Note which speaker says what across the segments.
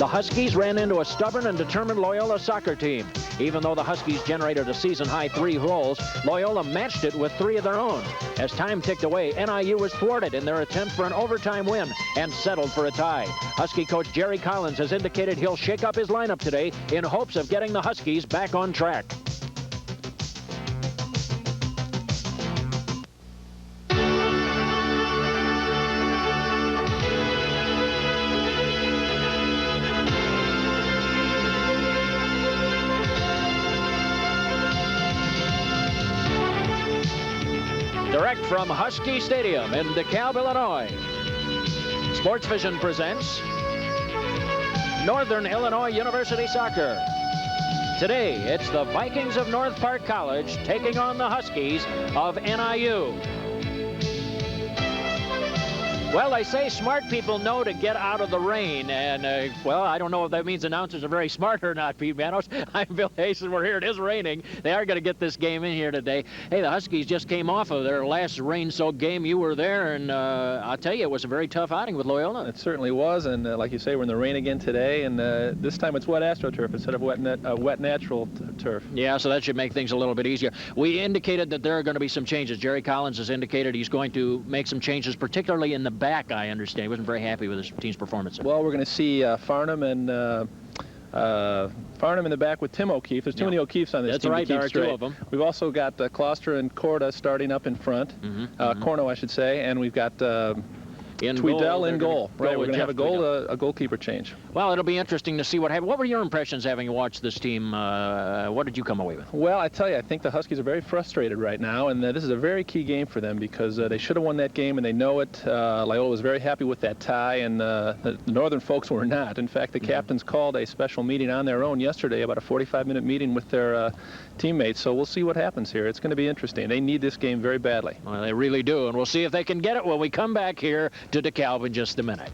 Speaker 1: The Huskies ran into a stubborn and determined Loyola soccer team. Even though the Huskies generated a season-high 3 goals, Loyola matched it with 3 of their own. As time ticked away, NIU was thwarted in their attempt for an overtime win and settled for a tie. Husky coach Jerry Collins has indicated he'll shake up his lineup today in hopes of getting the Huskies back on track. Direct from Husky Stadium in DeKalb, Illinois, Sports Vision presents Northern Illinois University Soccer. Today, it's the Vikings of North Park College taking on the Huskies of NIU. Well, they say smart people know to get out of the rain, and, well, I don't know if that means announcers are very smart or not, Pete Manos. I'm Bill Hazen. We're here. It is raining. They are going to get this game in here today. Hey, the Huskies just came off of their last rain-soaked game. You were there, and I'll tell you, it was a very tough outing with Loyola.
Speaker 2: It certainly was, and like you say, we're in the rain again today, and this time it's wet AstroTurf instead of wet natural turf.
Speaker 1: Yeah, so that should make things a little bit easier. We indicated that there are going to be some changes. Jerry Collins has indicated he's going to make some changes, particularly in the back, I understand. He wasn't very happy with his team's performance.
Speaker 2: Well, we're going to see Farnham in the back with Tim O'Keefe. There's too many O'Keefes on this team.
Speaker 1: That's right,
Speaker 2: there
Speaker 1: are 2 of them.
Speaker 2: We've also got Kloster and Korda starting up in front. Corno, I should say, and we've got Tweedell in goal. Right, we're going to have a goalkeeper change.
Speaker 1: Well, it'll be interesting to see what happened. What were your impressions having watched this team? What did you come away with?
Speaker 2: Well, I tell you, I think the Huskies are very frustrated right now, and this is a very key game for them because they should have won that game, and they know it. Loyola was very happy with that tie, and the Northern folks were not. In fact, the captains called a special meeting on their own yesterday, about a 45-minute meeting with their teammates, so we'll see what happens here. It's going to be interesting. They need this game very badly.
Speaker 1: Well, they really do, and we'll see if they can get it when we come back here to DeKalb in just a minute.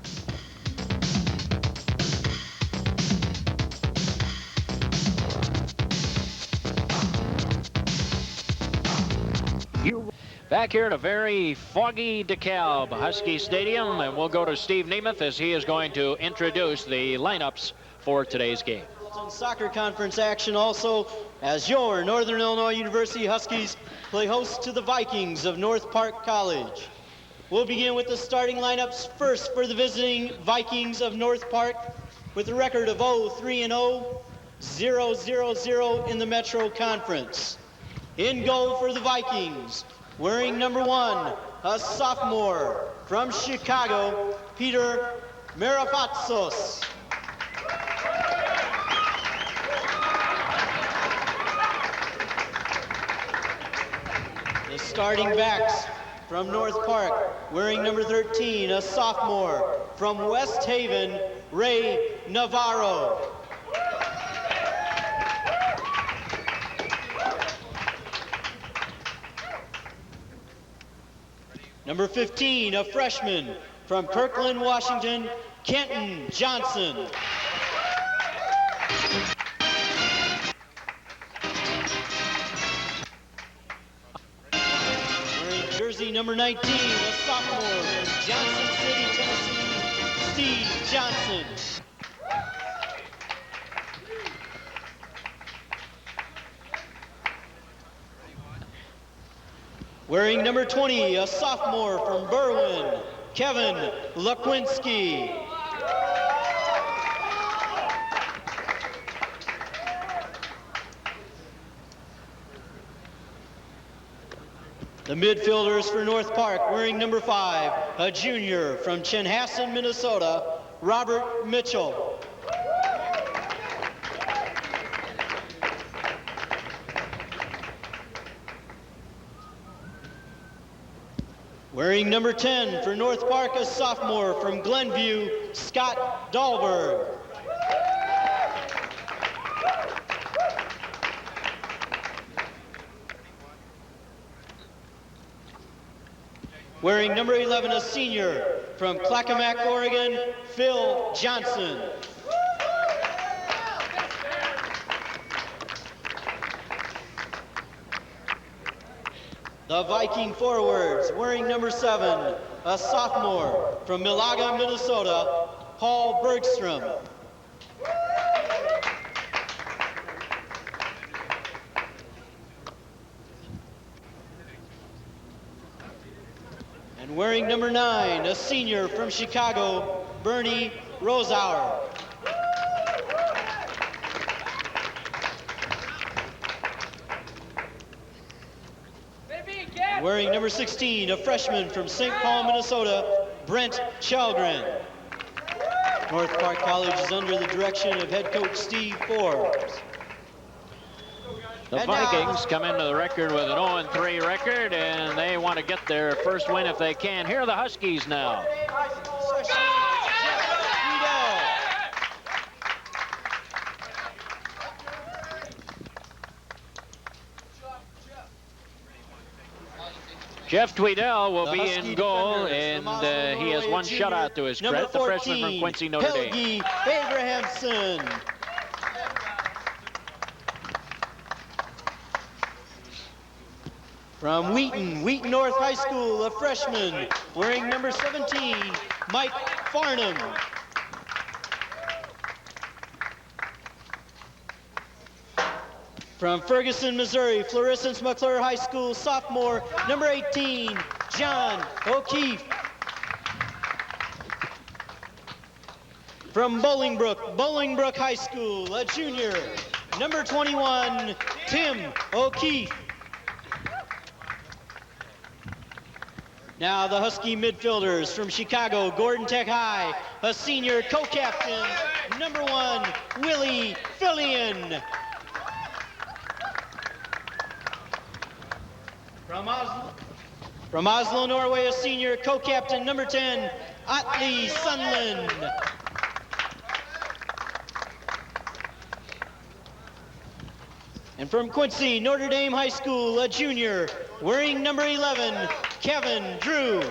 Speaker 1: Back here at a very foggy DeKalb Husky Stadium, and we'll go to Steve Nemeth as he is going to introduce the lineups for today's game.
Speaker 3: Soccer conference action also as your Northern Illinois University Huskies play host to the Vikings of North Park College. We'll begin with the starting lineups first for the visiting Vikings of North Park with a record of 0-3-0, 0-0-0 in the Metro Conference. In goal for the Vikings, wearing number 1, a sophomore from Chicago, Peter Marafatsos. The starting backs from North Park, wearing number 13, a sophomore from West Haven, Ray Navarro. Number 15, a freshman from Kirkland, Washington, Kenton Johnson. Wearing jersey number 19, a sophomore from Johnson City, Tennessee, Steve Johnson. Wearing number 20, a sophomore from Berwyn, Kevin Lekwinski. The midfielders for North Park, wearing number 5, a junior from Chanhassen, Minnesota, Robert Mitchell. Wearing number 10 for North Park, a sophomore from Glenview, Scott Dahlberg. Wearing number 11, a senior from Clackamas, Oregon, Phil Johnson. The Viking forwards, wearing number 7, a sophomore from Milaga, Minnesota, Paul Bergstrom. And wearing number 9, a senior from Chicago, Bernie Rosauer. Wearing number 16, a freshman from St. Paul, Minnesota, Brent Chalgren. North Park College is under the direction of head coach Steve Forbes.
Speaker 1: The Vikings come into the record with an 0-3 record, and they want to get their first win if they can. Here are the Huskies now. Jeff Tweedell will be in goal, and he has one shutout to his credit, the freshman from Quincy, Notre Dame.
Speaker 3: Helgi Abrahamson. From Wheaton North High School, a freshman wearing number 17, Mike Farnham. From Ferguson, Missouri, Florissant McClure High School, sophomore, number 18, John O'Keefe. From Bolingbrook High School, a junior, number 21, Tim O'Keefe. Now the Husky midfielders from Chicago, Gordon Tech High, a senior co-captain, number 1, Willie Fillion. From Oslo, Norway, a senior co-captain, number 10, Atle Sundland. And from Quincy, Notre Dame High School, a junior, wearing number 11, Kevin Drew.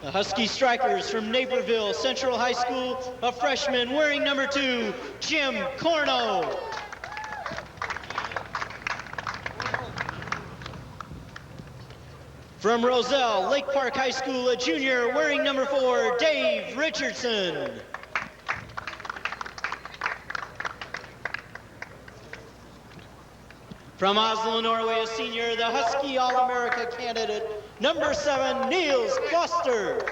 Speaker 3: The Husky strikers from Naperville Central High School, a freshman wearing number 2, Jim Corno. From Roselle Lake Park High School, a junior wearing number 4, Dave Richardson. From Oslo, Norway, a senior, the Husky All-America candidate, number 7, Niels Foster.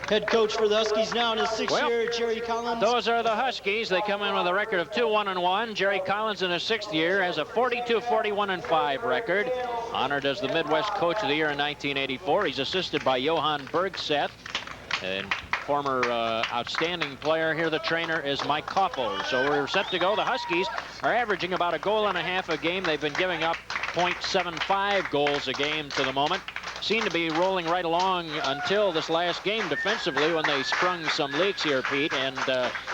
Speaker 3: Head coach for the Huskies now in his 6th year, Jerry Collins.
Speaker 1: Those are the Huskies. They come in with a record of 2-1-1. Jerry Collins in his 6th year has a 42-41-5 record. Honored as the Midwest Coach of the Year in 1984. He's assisted by Johan Bergseth, and former outstanding player here. The trainer is Mike Koffel. So we're set to go. The Huskies are averaging about 1.5 goals a game. They've been giving up 0.75 goals a game to the moment. Seem to be rolling right along until this last game defensively when they sprung some leaks here, Pete, and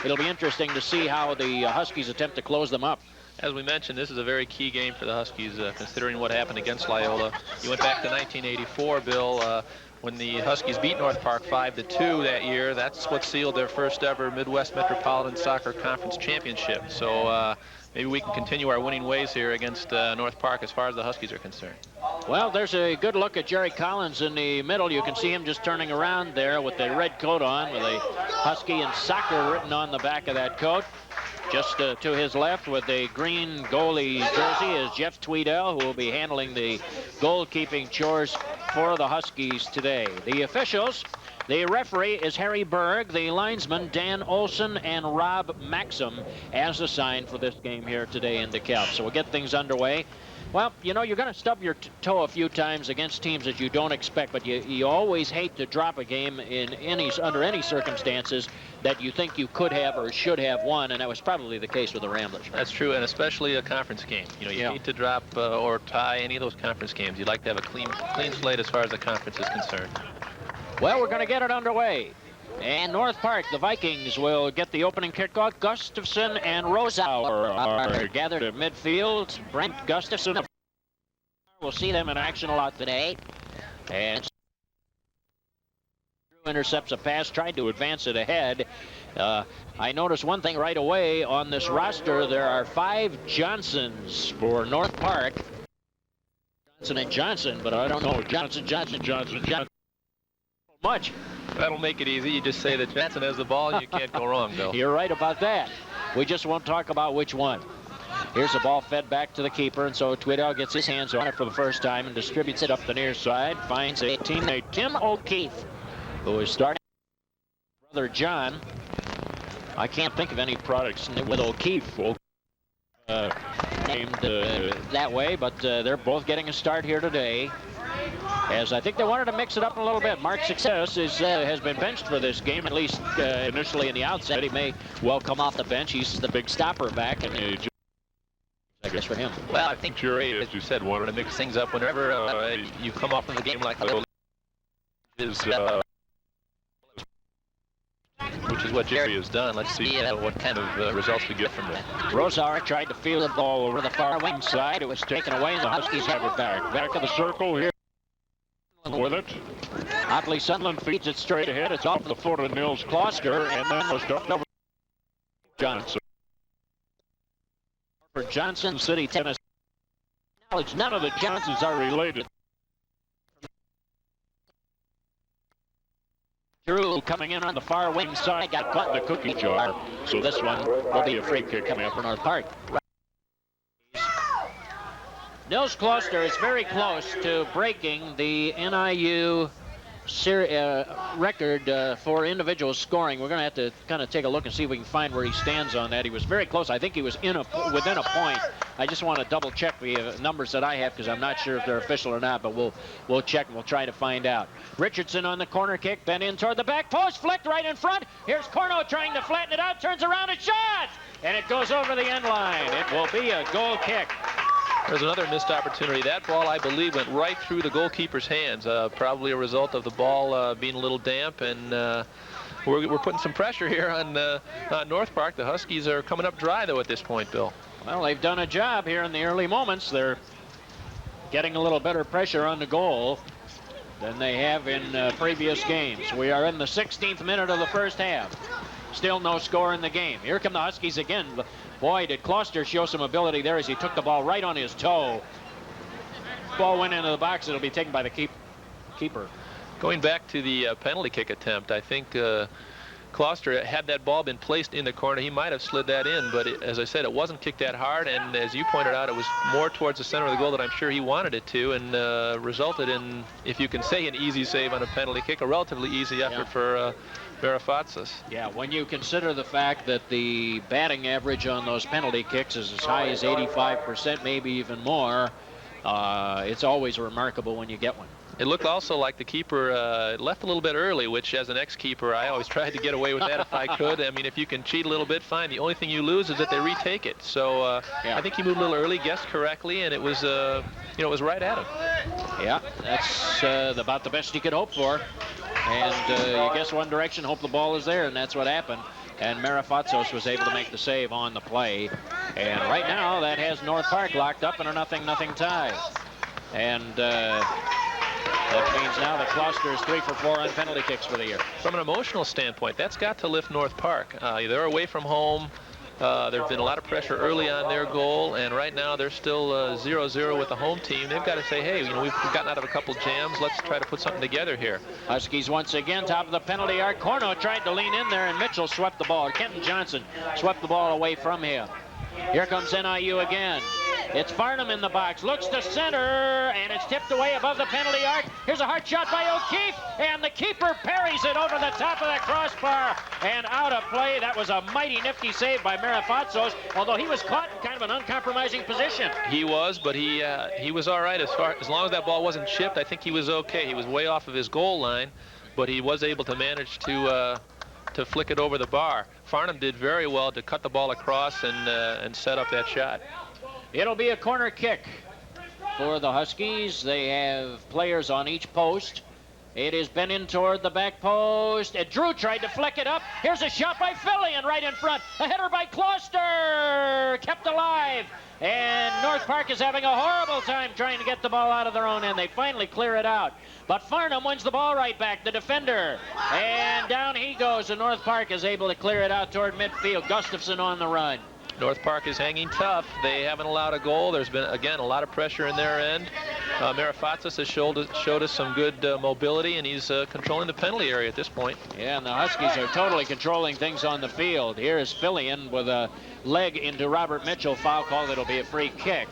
Speaker 1: it'll be interesting to see how the Huskies attempt to close them up.
Speaker 2: As we mentioned, this is a very key game for the Huskies, considering what happened against Loyola. You went back to 1984, Bill, when the Huskies beat North Park 5-2 that year. That's what sealed their first ever Midwest Metropolitan Soccer Conference championship. So maybe we can continue our winning ways here against North Park as far as the Huskies are concerned.
Speaker 1: Well, there's a good look at Jerry Collins in the middle. You can see him just turning around there with the red coat on, with a Husky and soccer written on the back of that coat. Just to his left with the green goalie jersey is Jeff Tweedell, who will be handling the goalkeeping chores for the Huskies today. The officials, the referee is Harry Berg, the linesman Dan Olson, and Rob Maxim as assigned for this game here today in DeKalb. So we'll get things underway. Well, you know, you're going to stub your toe a few times against teams that you don't expect, but you always hate to drop a game in under any circumstances that you think you could have or should have won, and that was probably the case with the Ramblers.
Speaker 2: That's true, and especially a conference game. You know, you hate to drop or tie any of those conference games. You'd like to have a clean slate as far as the conference is concerned.
Speaker 1: Well, we're going to get it underway. And North Park, the Vikings will get the opening kickoff. Gustafson and Rosauer are gathered at midfield. Brent Gustafson. We'll see them in action a lot today. And intercepts a pass, tried to advance it ahead. I noticed one thing right away on this roster. There are 5 Johnsons for North Park. Johnson and Johnson, but I don't know. Johnson. Much.
Speaker 2: That'll make it easy. You just say that Johnson has the ball and you can't go wrong, Bill.
Speaker 1: You're right about that. We just won't talk about which one. Here's the ball fed back to the keeper, and so Tweedale gets his hands on it for the first time and distributes it up the near side. Finds a teammate, Tim O'Keefe, who is starting. Brother John. I can't think of any products with O'Keefe named that way, but they're both getting a start here today. As I think they wanted to mix it up a little bit. Mark Success has been benched for this game, at least initially in the outset. He may well come off the bench. He's the big stopper back, and I guess for him.
Speaker 2: Well, I think Jerry, as you said, wanted to mix things up whenever you come off of a game like that. Which is what Jerry has done. Let's see what kind of results we get from that.
Speaker 1: Rosauer tried to field the ball over the far wing side. It was taken away, and the Huskies have it back. Back of the circle here. With it. Otley Sunderland feeds it straight ahead. It's off the foot of Nils Kloster, and then was dumped over Johnson. For Johnson City, Tennessee. Knowledge, none of the Johnsons are related. Drew coming in on the far wing side, got caught in the cookie jar. So this one will be a free kick coming up for North Park. Nils Kloster is very close to breaking the NIU record for individual scoring. We're going to have to kind of take a look and see if we can find where he stands on that. He was very close. I think he was within a point. I just want to double check the numbers that I have because I'm not sure if they're official or not, but we'll check and we'll try to find out. Richardson on the corner kick, bent in toward the back post, flicked right in front. Here's Corno trying to flatten it out, turns around and shot! And it goes over the end line. It will be a goal kick.
Speaker 2: There's another missed opportunity. That ball, I believe, went right through the goalkeeper's hands, probably a result of the ball being a little damp, and we're putting some pressure here on North Park. The Huskies are coming up dry, though, at this point, Bill.
Speaker 1: Well, they've done a job here in the early moments. They're getting a little better pressure on the goal than they have in previous games. We are in the 16th minute of the first half. Still no score in the game. Here come the Huskies again. Boy, did Kloster show some ability there as he took the ball right on his toe. Ball went into the box. It'll be taken by the keeper.
Speaker 2: Going back to the penalty kick attempt, I think Kloster, had that ball been placed in the corner, he might have slid that in, but as I said, it wasn't kicked that hard, and as you pointed out, it was more towards the center of the goal that I'm sure he wanted it to, and resulted in, if you can say, an easy save on a penalty kick, a relatively easy effort for Marafatsos.
Speaker 1: Yeah, when you consider the fact that the batting average on those penalty kicks is as high as 85%, maybe even more, it's always remarkable when you get one.
Speaker 2: It looked also like the keeper left a little bit early, which as an ex-keeper, I always tried to get away with that if I could. I mean, if you can cheat a little bit, fine. The only thing you lose is that they retake it. So I think he moved a little early, guessed correctly, and it was, it was right at him.
Speaker 1: Yeah, that's about the best he could hope for. And you guess one direction, hope the ball is there, and that's what happened. And Marafatsos was able to make the save on the play. And right now, that has North Park locked up in a 0-0 tie. And that means now that Kloster is 3 for 4 on penalty kicks for the year.
Speaker 2: From an emotional standpoint, that's got to lift North Park. They're away from home. There's been a lot of pressure early on their goal, and right now they're still 0-0 with the home team. They've got to say, hey, we've gotten out of a couple jams. Let's try to put something together here.
Speaker 1: Huskies once again, top of the penalty arc. Corno tried to lean in there, and Mitchell swept the ball. Kenton Johnson swept the ball away from him. Here comes NIU again. It's Farnham in the box, looks to center, and it's tipped away above the penalty arc. Here's a hard shot by O'Keefe, and the keeper parries it over the top of the crossbar and out of play. That was a mighty nifty save by Marafatsos, although he was caught in kind of an uncompromising position.
Speaker 2: He was, but he was all right as long as that ball wasn't chipped. I think he was okay. He was way off of his goal line, but he was able to manage to flick it over the bar. Farnham did very well to cut the ball across and set up that shot.
Speaker 1: It'll be a corner kick for the Huskies. They have players on each post. It is bent in toward the back post. And Drew tried to flick it up. Here's a shot by Fillion right in front. A header by Kloster, kept alive. And North Park is having a horrible time trying to get the ball out of their own end. They finally clear it out. But Farnham wins the ball right back, the defender. And down he goes, and North Park is able to clear it out toward midfield. Gustafson on the run.
Speaker 2: North Park is hanging tough. They haven't allowed a goal. There's been, again, a lot of pressure in their end. Marifatsis has showed us some good mobility, and he's controlling the penalty area at this point.
Speaker 1: Yeah, and the Huskies are totally controlling things on the field. Here's Fillion with a leg into Robert Mitchell. Foul call. It'll be a free kick.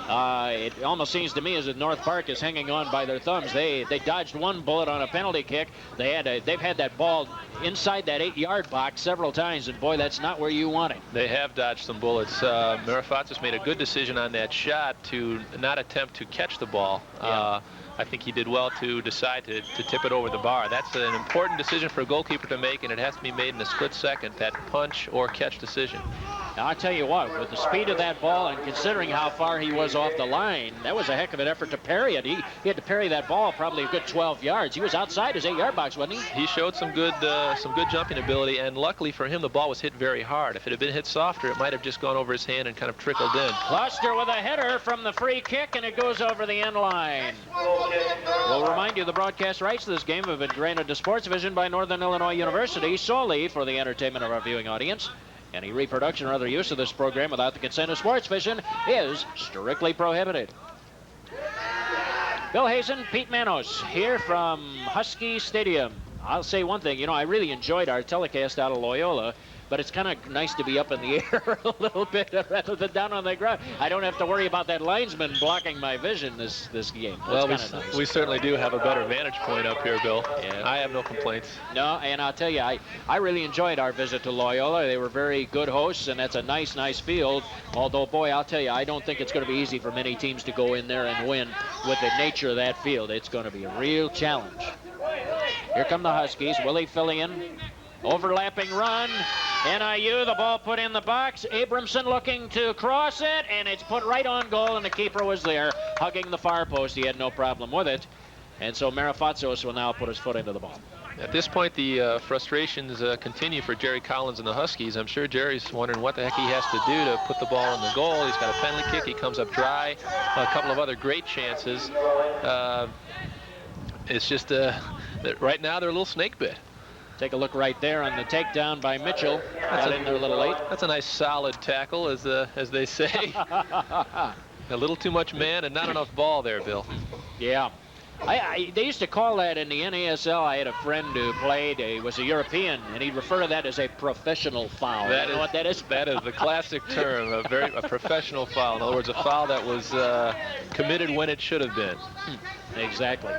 Speaker 1: It almost seems to me as if North Park is hanging on by their thumbs. They dodged one bullet on a penalty kick. They've had that ball inside that 8-yard box several times, and boy, that's not where you want it.
Speaker 2: They have dodged some bullets. Marifatsis made a good decision on that shot to not attempt to catch the ball.
Speaker 1: Yeah.
Speaker 2: I think he did well to decide to tip it over the bar. That's an important decision for a goalkeeper to make, and it has to be made in a split second, that punch or catch decision.
Speaker 1: Now, I'll tell you what, with the speed of that ball and considering how far he was off the line, that was a heck of an effort to parry it. He had to parry that ball probably a good 12 yards. He was outside his 8-yard box, wasn't he?
Speaker 2: He showed some good jumping ability, and luckily for him, the ball was hit very hard. If it had been hit softer, it might have just gone over his hand and kind of trickled in.
Speaker 1: Cluster with a header from the free kick, and it goes over the end line. We'll remind you the broadcast rights to this game have been granted to Sports Vision by Northern Illinois University solely for the entertainment of our viewing audience. Any reproduction or other use of this program without the consent of Sports Vision is strictly prohibited. Bill Hazen, Pete Manos here from Husky Stadium. I'll say one thing, I really enjoyed our telecast out of Loyola, but it's kind of nice to be up in the air a little bit rather than down on the ground. I don't have to worry about that linesman blocking my vision this game.
Speaker 2: Well,
Speaker 1: nice.
Speaker 2: We certainly do have a better vantage point up here, Bill.
Speaker 1: Yeah.
Speaker 2: I have no complaints.
Speaker 1: No, and I'll tell you, I really enjoyed our visit to Loyola. They were very good hosts, and that's a nice field. Although, boy, I'll tell you, I don't think it's going to be easy for many teams to go in there and win with the nature of that field. It's going to be a real challenge. Here come the Huskies. Willie Fillion. Overlapping run. NIU, the ball put in the box. Abramson looking to cross it, and it's put right on goal, and the keeper was there hugging the far post. He had no problem with it. And so Marifatsis will now put his foot into the ball.
Speaker 2: At this point, the frustrations continue for Jerry Collins and the Huskies. I'm sure Jerry's wondering what the heck he has to do to put the ball in the goal. He's got a penalty kick. He comes up dry. A couple of other great chances. It's just that right now they're a little snake bit.
Speaker 1: Take a look right there on the takedown by Mitchell. Got in there a little late.
Speaker 2: That's a nice solid tackle, as they say. A little too much man and not enough ball there, Bill.
Speaker 1: Yeah. They used to call that in the NASL. I had a friend who played, he was a European, and he'd refer to that as a professional foul. You know what that is?
Speaker 2: That is the classic term, a professional foul. In other words, a foul that was committed when it should have been.
Speaker 1: Exactly.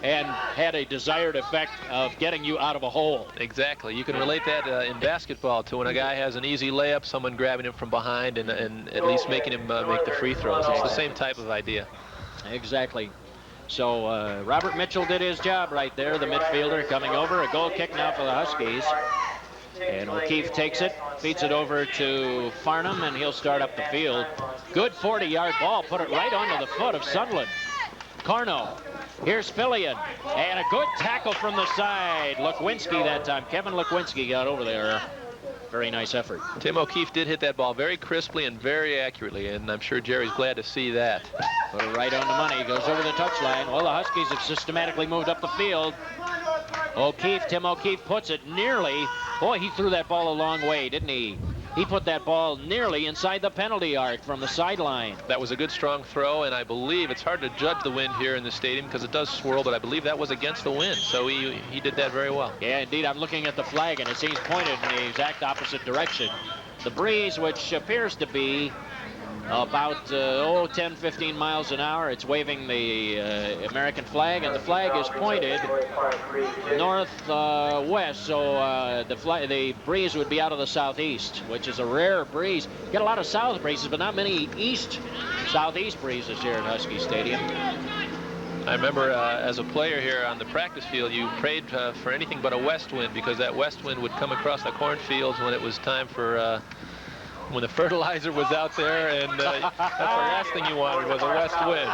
Speaker 1: And had a desired effect of getting you out of a hole.
Speaker 2: Exactly. You can relate that in basketball to when a guy has an easy layup, someone grabbing him from behind and at least making him make the free throws. It's the same type of idea.
Speaker 1: Exactly. So Robert Mitchell did his job right there, the midfielder coming over. A goal kick now for the Huskies. And O'Keefe takes it, feeds it over to Farnham, and he'll start up the field. Good 40-yard ball, put it right onto the foot of Sundlund. Carno. Here's Fillion. And a good tackle from the side. Lukwinski that time. Kevin Lukwinski got over there. Very nice effort.
Speaker 2: Tim O'Keefe did hit that ball very crisply and very accurately, and I'm sure Jerry's glad to see that.
Speaker 1: Put it right on the money. Goes over the touchline. Well, the Huskies have systematically moved up the field. Tim O'Keefe puts it nearly. Boy, he threw that ball a long way, didn't he? He put that ball nearly inside the penalty arc from the sideline.
Speaker 2: That was a good, strong throw, and I believe it's hard to judge the wind here in the stadium because it does swirl, but I believe that was against the wind, so he did that very well.
Speaker 1: Yeah, indeed. I'm looking at the flag, and it seems pointed in the exact opposite direction. The breeze, which appears to be about 10, 15 miles an hour. It's waving the American flag, and the flag is pointed northwest, so the breeze would be out of the southeast, which is a rare breeze. Get a lot of south breezes, but not many southeast breezes here at Husky Stadium.
Speaker 2: I remember as a player here on the practice field, you prayed for anything but a west wind, because that west wind would come across the cornfields when it was time for when the fertilizer was out there, and that's the last thing you wanted was a west wind.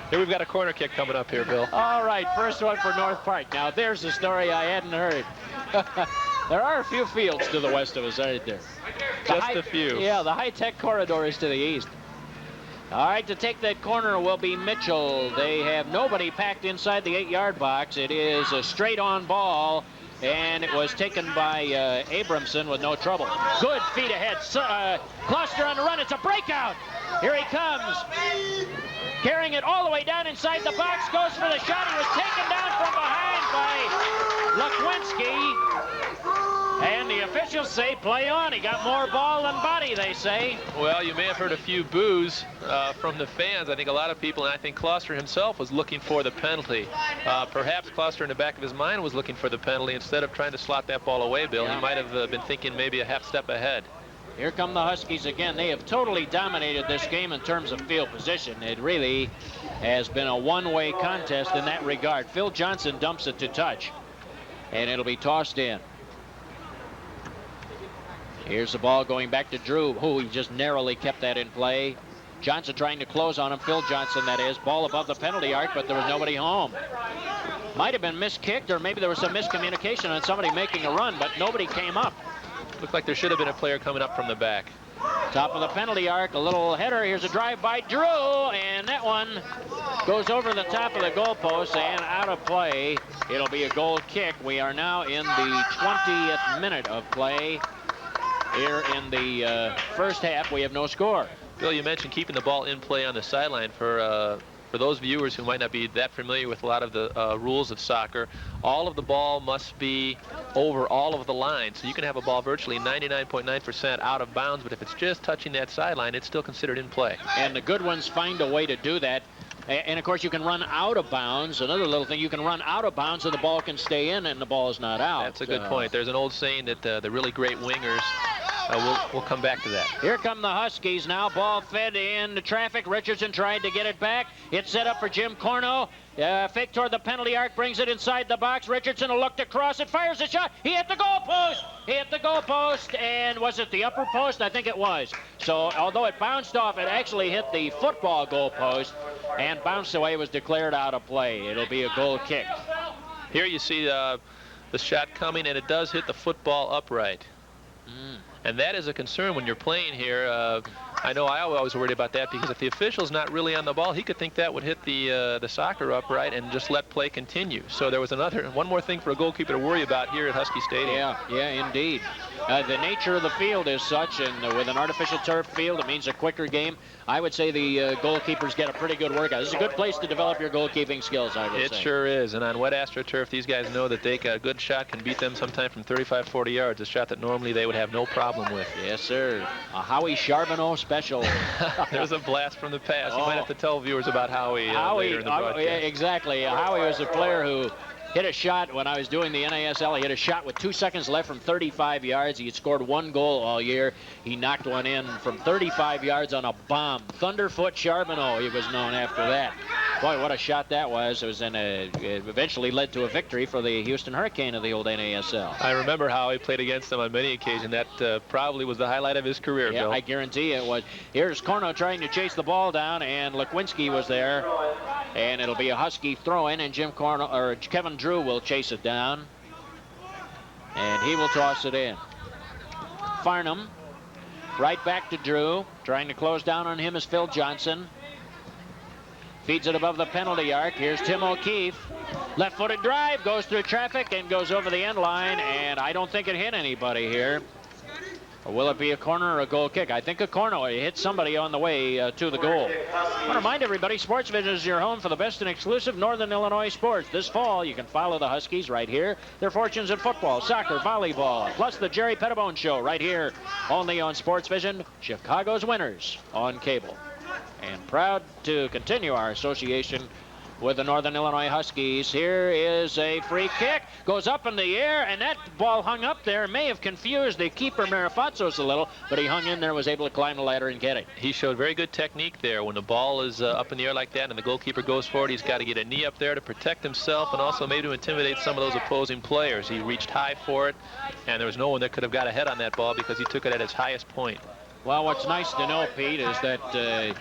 Speaker 2: Here we've got a corner kick coming up here, Bill.
Speaker 1: All right, first one for North Park. Now there's a story I hadn't heard. There are a few fields to the west of us, aren't there?
Speaker 2: Just a few.
Speaker 1: Yeah, the high-tech corridor is to the east. All right, to take that corner will be Mitchell. They have nobody packed inside the 8-yard box. It is a straight-on ball and it was taken by Abramson with no trouble. Good feet ahead. Cluster on the run. It's a breakout. Here he comes. Carrying it all the way down inside the box. Goes for the shot. He was taken down from behind by Lekwinski. And the officials say play on. He got more ball than body, they say.
Speaker 2: Well, you may have heard a few boos from the fans. I think a lot of people, and I think Kloster himself was looking for the penalty. Perhaps Kloster in the back of his mind was looking for the penalty instead of trying to slot that ball away, Bill. Yeah. He might have been thinking maybe a half step ahead.
Speaker 1: Here come the Huskies again. They have totally dominated this game in terms of field position. It really has been a one-way contest in that regard. Phil Johnson dumps it to touch, and it'll be tossed in. Here's the ball going back to Drew. Oh, he just narrowly kept that in play. Johnson trying to close on him. Phil Johnson, that is. Ball above the penalty arc, but there was nobody home. Might have been miskicked, or maybe there was some miscommunication on somebody making a run, but nobody came up.
Speaker 2: Looked like there should have been a player coming up from the back.
Speaker 1: Top of the penalty arc, a little header. Here's a drive by Drew, and that one goes over the top of the goalpost and out of play. It'll be a goal kick. We are now in the 20th minute of play. Here in the first half, we have no score.
Speaker 2: Bill, you mentioned keeping the ball in play on the sideline. For those viewers who might not be that familiar with a lot of the rules of soccer, all of the ball must be over all of the lines. So you can have a ball virtually 99.9% out of bounds, but if it's just touching that sideline, it's still considered in play.
Speaker 1: And the good ones find a way to do that. And, of course, you can run out of bounds. Another little thing, you can run out of bounds so the ball can stay in and the ball is not out.
Speaker 2: That's a good point. There's an old saying that the really great wingers, we'll come back to that.
Speaker 1: Here come the Huskies now. Ball fed into traffic. Richardson tried to get it back. It's set up for Jim Corno. Fake toward the penalty arc, brings it inside the box. Richardson looked across it, fires a shot. He hit the goalpost. He hit the goalpost, and was it the upper post? I think it was. So although it bounced off, it actually hit the football goalpost and bounced away, was declared out of play. It'll be a goal kick.
Speaker 2: Here you see the shot coming, and it does hit the football upright. And that is a concern when you're playing here. I know I always worried about that, because if the official's not really on the ball, he could think that would hit the soccer upright and just let play continue. So there was one more thing for a goalkeeper to worry about here at Husky Stadium.
Speaker 1: Yeah, indeed. The nature of the field is such, and with an artificial turf field, it means a quicker game. I would say the goalkeepers get a pretty good workout. This is a good place to develop your goalkeeping skills, I would say.
Speaker 2: It sure is. And on wet AstroTurf, these guys know that a good shot can beat them sometime from 35, 40 yards, a shot that normally they would have no problem with.
Speaker 1: Yes, sir. A Howie Charbonneau special.
Speaker 2: There's a blast from the past. You might have to tell viewers about Howie later in the broadcast.
Speaker 1: Yeah, exactly. Howie was a player who hit a shot when I was doing the NASL. He hit a shot with 2 seconds left from 35 yards. He had scored 1 goal all year. He knocked one in from 35 yards on a bomb. Thunderfoot Charbonneau, he was known after that. Boy, what a shot that was. It was it eventually led to a victory for the Houston Hurricane of the old NASL.
Speaker 2: I remember how he played against them on many occasions. That probably was the highlight of his career,
Speaker 1: yeah,
Speaker 2: Bill.
Speaker 1: I guarantee it was. Here's Corno trying to chase the ball down, and Lekwinski was there. And it'll be a Husky throw-in, and Kevin Drew will chase it down. And he will toss it in. Farnham, right back to Drew. Trying to close down on him is Phil Johnson. Feeds it above the penalty arc. Here's Tim O'Keefe. Left-footed drive, goes through traffic and goes over the end line, and I don't think it hit anybody here. Or will it be a corner or a goal kick? I think a corner. It hit somebody on the way to the goal. I want to remind everybody, Sports Vision is your home for the best and exclusive Northern Illinois sports. This fall, you can follow the Huskies right here. Their fortunes in football, soccer, volleyball, plus the Jerry Pettibone Show right here, only on Sports Vision, Chicago's winners on cable. And proud to continue our association with the Northern Illinois Huskies. Here is a free kick. Goes up in the air, and that ball hung up there. May have confused the keeper, Marifatsos, a little, but he hung in there, was able to climb the ladder and get it.
Speaker 2: He showed very good technique there. When the ball is up in the air like that and the goalkeeper goes forward, he's got to get a knee up there to protect himself and also maybe to intimidate some of those opposing players. He reached high for it, and there was no one that could have got ahead on that ball because he took it at its highest point.
Speaker 1: Well, what's nice to know, Pete, is that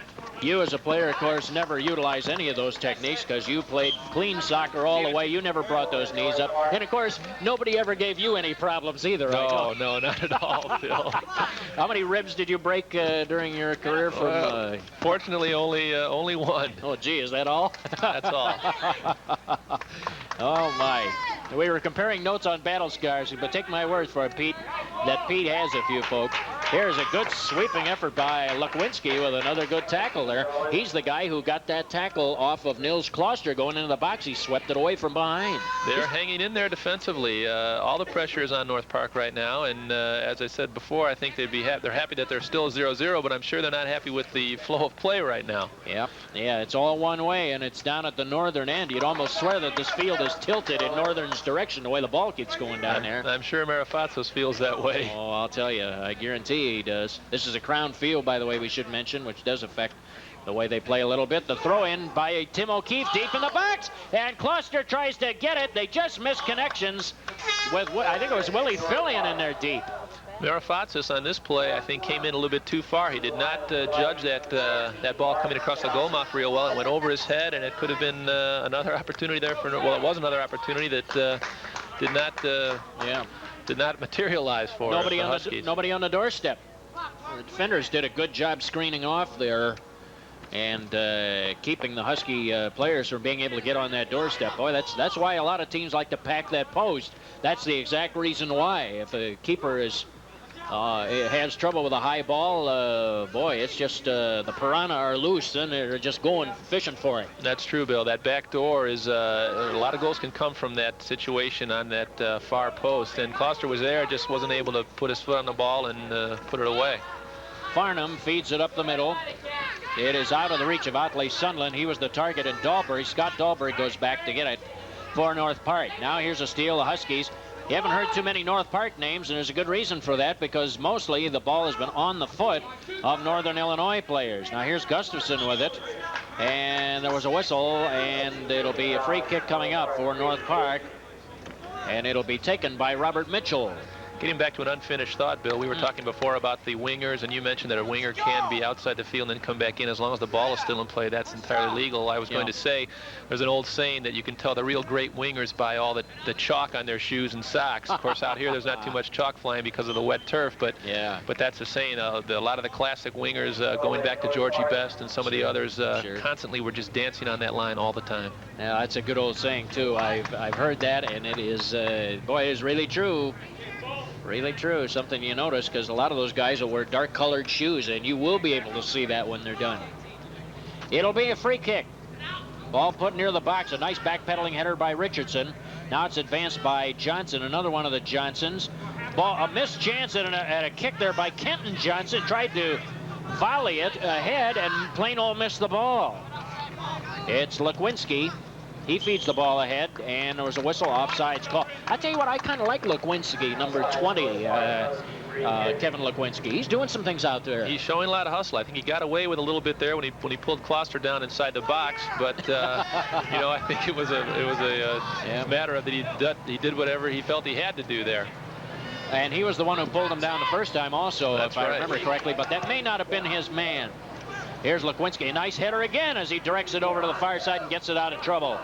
Speaker 1: you as a player, of course, never utilize any of those techniques because you played clean soccer all the way. You never brought those knees up. And, of course, nobody ever gave you any problems either.
Speaker 2: No, not at all, Phil.
Speaker 1: How many ribs did you break during your career?
Speaker 2: Fortunately, only one.
Speaker 1: Oh, gee, is that all?
Speaker 2: That's all.
Speaker 1: Oh, my. We were comparing notes on battle scars, but take my word for it, Pete, that Pete has a few, folks. Here's a good sweeping effort by Lukwinski with another good tackle there. He's the guy who got that tackle off of Nils Kloster going into the box. He swept it away from behind.
Speaker 2: They're hanging in there defensively. All the pressure is on North Park right now, and as I said before, I think they're happy that they're still 0-0, but I'm sure they're not happy with the flow of play right now.
Speaker 1: Yeah, it's all one way, and it's down at the northern end. You'd almost swear that this field is tilted in Northern's direction, the way the ball keeps going down there.
Speaker 2: I'm sure Marifatsos feels that way.
Speaker 1: Oh, I'll tell you, I guarantee he does. This is a crown field, by the way, we should mention, which does affect the way they play a little bit. The throw in by Tim O'Keefe deep in the box, and Kloster tries to get it. They just missed connections with, I think it was Willie Fillion in there deep.
Speaker 2: Marifatsos on this play, I think, came in a little bit too far. He did not judge that ball coming across the goal mouth real well. It went over his head, and it could have been another opportunity there for. Well, it was another opportunity that did not materialize for
Speaker 1: nobody
Speaker 2: the
Speaker 1: on
Speaker 2: Huskies.
Speaker 1: Nobody on the doorstep. The defenders did a good job screening off there and keeping the Husky players from being able to get on that doorstep. Boy, that's why a lot of teams like to pack that post. That's the exact reason why. If a keeper has trouble with a high ball, boy, it's just the piranha are loose, and they're just going fishing for it.
Speaker 2: That's true, Bill. That back door is a lot of goals can come from that situation on that far post, and Kloster was there, just wasn't able to put his foot on the ball and put it away.
Speaker 1: Farnham feeds it up the middle. It is out of the reach of Otley Sunderland. He was the target, and Scott Dahlbury goes back to get it for North Park. Now here's a steal, the Huskies. You haven't heard too many North Park names, and there's a good reason for that, because mostly the ball has been on the foot of Northern Illinois players. Now here's Gustafson with it, and there was a whistle, and it'll be a free kick coming up for North Park, and it'll be taken by Robert Mitchell.
Speaker 2: Getting back to an unfinished thought, Bill, we were talking before about the wingers, and you mentioned that a winger can be outside the field and then come back in as long as the ball is still in play. That's entirely legal. I was going to say there's an old saying that you can tell the real great wingers by all the chalk on their shoes and socks. Of course, out here there's not too much chalk flying because of the wet turf, but that's the saying. A lot of the classic wingers, going back to Georgie Best and some of the others, constantly were just dancing on that line all the time.
Speaker 1: Yeah, that's a good old saying too. I've heard that, and it is boy, it is really true. Really true. Something you notice, because a lot of those guys will wear dark-colored shoes, and you will be able to see that when they're done. It'll be a free kick. Ball put near the box. A nice backpedaling header by Richardson. Now it's advanced by Johnson, another one of the Johnsons. Ball, a missed chance and a kick there by Kenton Johnson. Tried to volley it ahead and plain old missed the ball. It's Lukwinski. He feeds the ball ahead, and there was a whistle, offsides call. I tell you what, I kind of like Lukwinski, number 20, Kevin Lukwinski. He's doing some things out there.
Speaker 2: He's showing a lot of hustle. I think he got away with a little bit there when he pulled Kloster down inside the box, but you know, I think it was a matter of that he did whatever he felt he had to do there.
Speaker 1: And he was the one who pulled him down the first time also,
Speaker 2: That's
Speaker 1: if I
Speaker 2: right.
Speaker 1: remember correctly, but that may not have been his man. Here's Lukwinski, a nice header again as he directs it over to the far side and gets it out of trouble.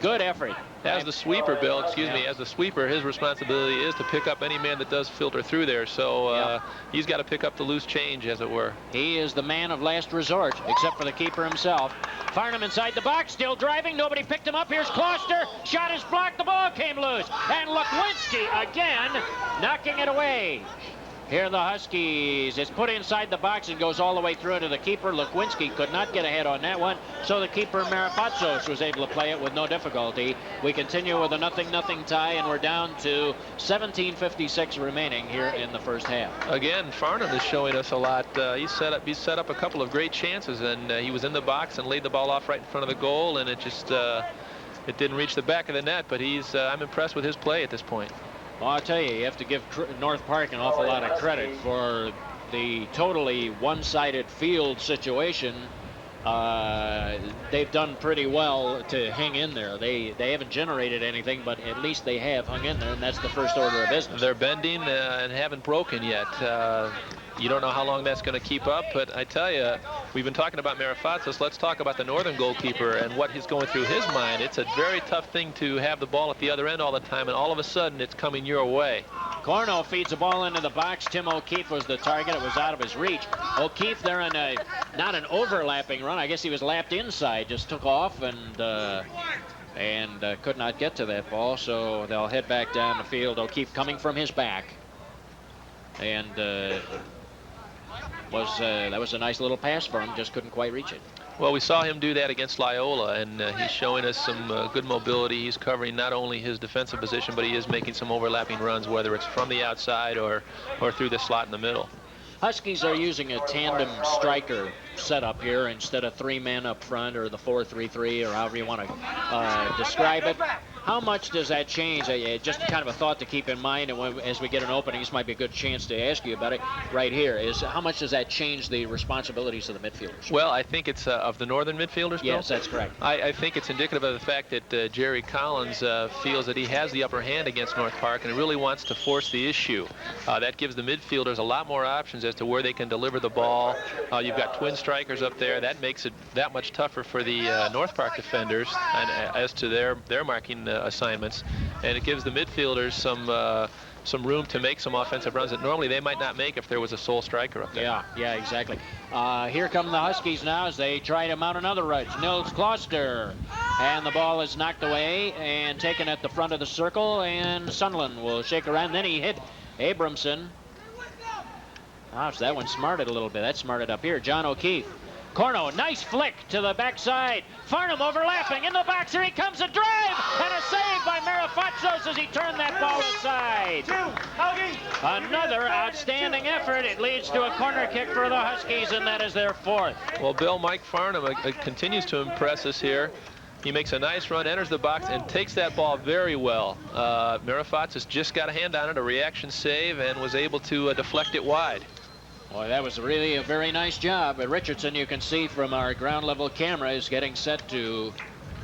Speaker 1: Good effort.
Speaker 2: As the sweeper, Bill, as the sweeper, his responsibility is to pick up any man that does filter through there. So he's got to pick up the loose change, as it were.
Speaker 1: He is the man of last resort, except for the keeper himself. Farnham inside the box, still driving. Nobody picked him up. Here's Kloster. Shot is blocked. The ball came loose. And Lukwinski again knocking it away. Here the Huskies. It's put inside the box and goes all the way through to the keeper. Lukwinski could not get ahead on that one, so the keeper Marifatsos was able to play it with no difficulty. We continue with a 0-0 tie, and we're down to 17:56 remaining here in the first half.
Speaker 2: Again, Farnham is showing us a lot. He set up a couple of great chances, and he was in the box and laid the ball off right in front of the goal, and it just it didn't reach the back of the net. But I'm impressed with his play at this point.
Speaker 1: Well, I'll tell you have to give North Park an awful lot of credit for the totally one-sided field situation. They've done pretty well to hang in there. They haven't generated anything, but at least they have hung in there, and that's the first order of business.
Speaker 2: They're bending and haven't broken yet. You don't know how long that's going to keep up, but I tell you, we've been talking about Marifatsos. Let's talk about the Northern goalkeeper and what he's going through his mind. It's a very tough thing to have the ball at the other end all the time, and all of a sudden it's coming your way.
Speaker 1: Corno feeds the ball into the box. Tim O'Keefe was the target. It was out of his reach. O'Keefe there in not an overlapping run. I guess he was lapped inside, just took off and and could not get to that ball, so they'll head back down the field. O'Keefe coming from his back, and that was a nice little pass for him, just couldn't quite reach it.
Speaker 2: Well, we saw him do that against Loyola, and he's showing us some good mobility. He's covering not only his defensive position, but he is making some overlapping runs, whether it's from the outside or through the slot in the middle.
Speaker 1: Huskies are using a tandem striker setup here instead of 3 men up front, or the 4-3-3, or however you want to describe it. How much does that change? Just kind of a thought to keep in mind, and as we get an opening, this might be a good chance to ask you about it right here, is how much does that change the responsibilities of the midfielders?
Speaker 2: Well, I think it's of the northern midfielders, Bill?
Speaker 1: Yes, that's correct.
Speaker 2: I think it's indicative of the fact that Jerry Collins feels that he has the upper hand against North Park and really wants to force the issue. That gives the midfielders a lot more options as to where they can deliver the ball. You've got twin strikers up there. That makes it that much tougher for the North Park defenders and as to their marking assignments, and it gives the midfielders some room to make some offensive runs that normally they might not make if there was a sole striker up there.
Speaker 1: Yeah, exactly. Here come the Huskies now as they try to mount another rush. Nils Kloster, and the ball is knocked away and taken at the front of the circle, and Sunderland will shake around. Then he hit Abramson. Gosh, that one smarted a little bit. That smarted up here. John O'Keefe. Corno, nice flick to the backside. Farnham overlapping in the box. Here he comes, a drive and a save by Marifatsos as he turned that ball aside. Another outstanding effort. It leads to a corner kick for the Huskies, and that is their 4th.
Speaker 2: Well, Bill, Mike Farnham continues to impress us here. He makes a nice run, enters the box, and takes that ball very well. Marifatsos just got a hand on it, a reaction save, and was able to deflect it wide.
Speaker 1: Boy, that was really a very nice job. Richardson, you can see from our ground level camera, is getting set to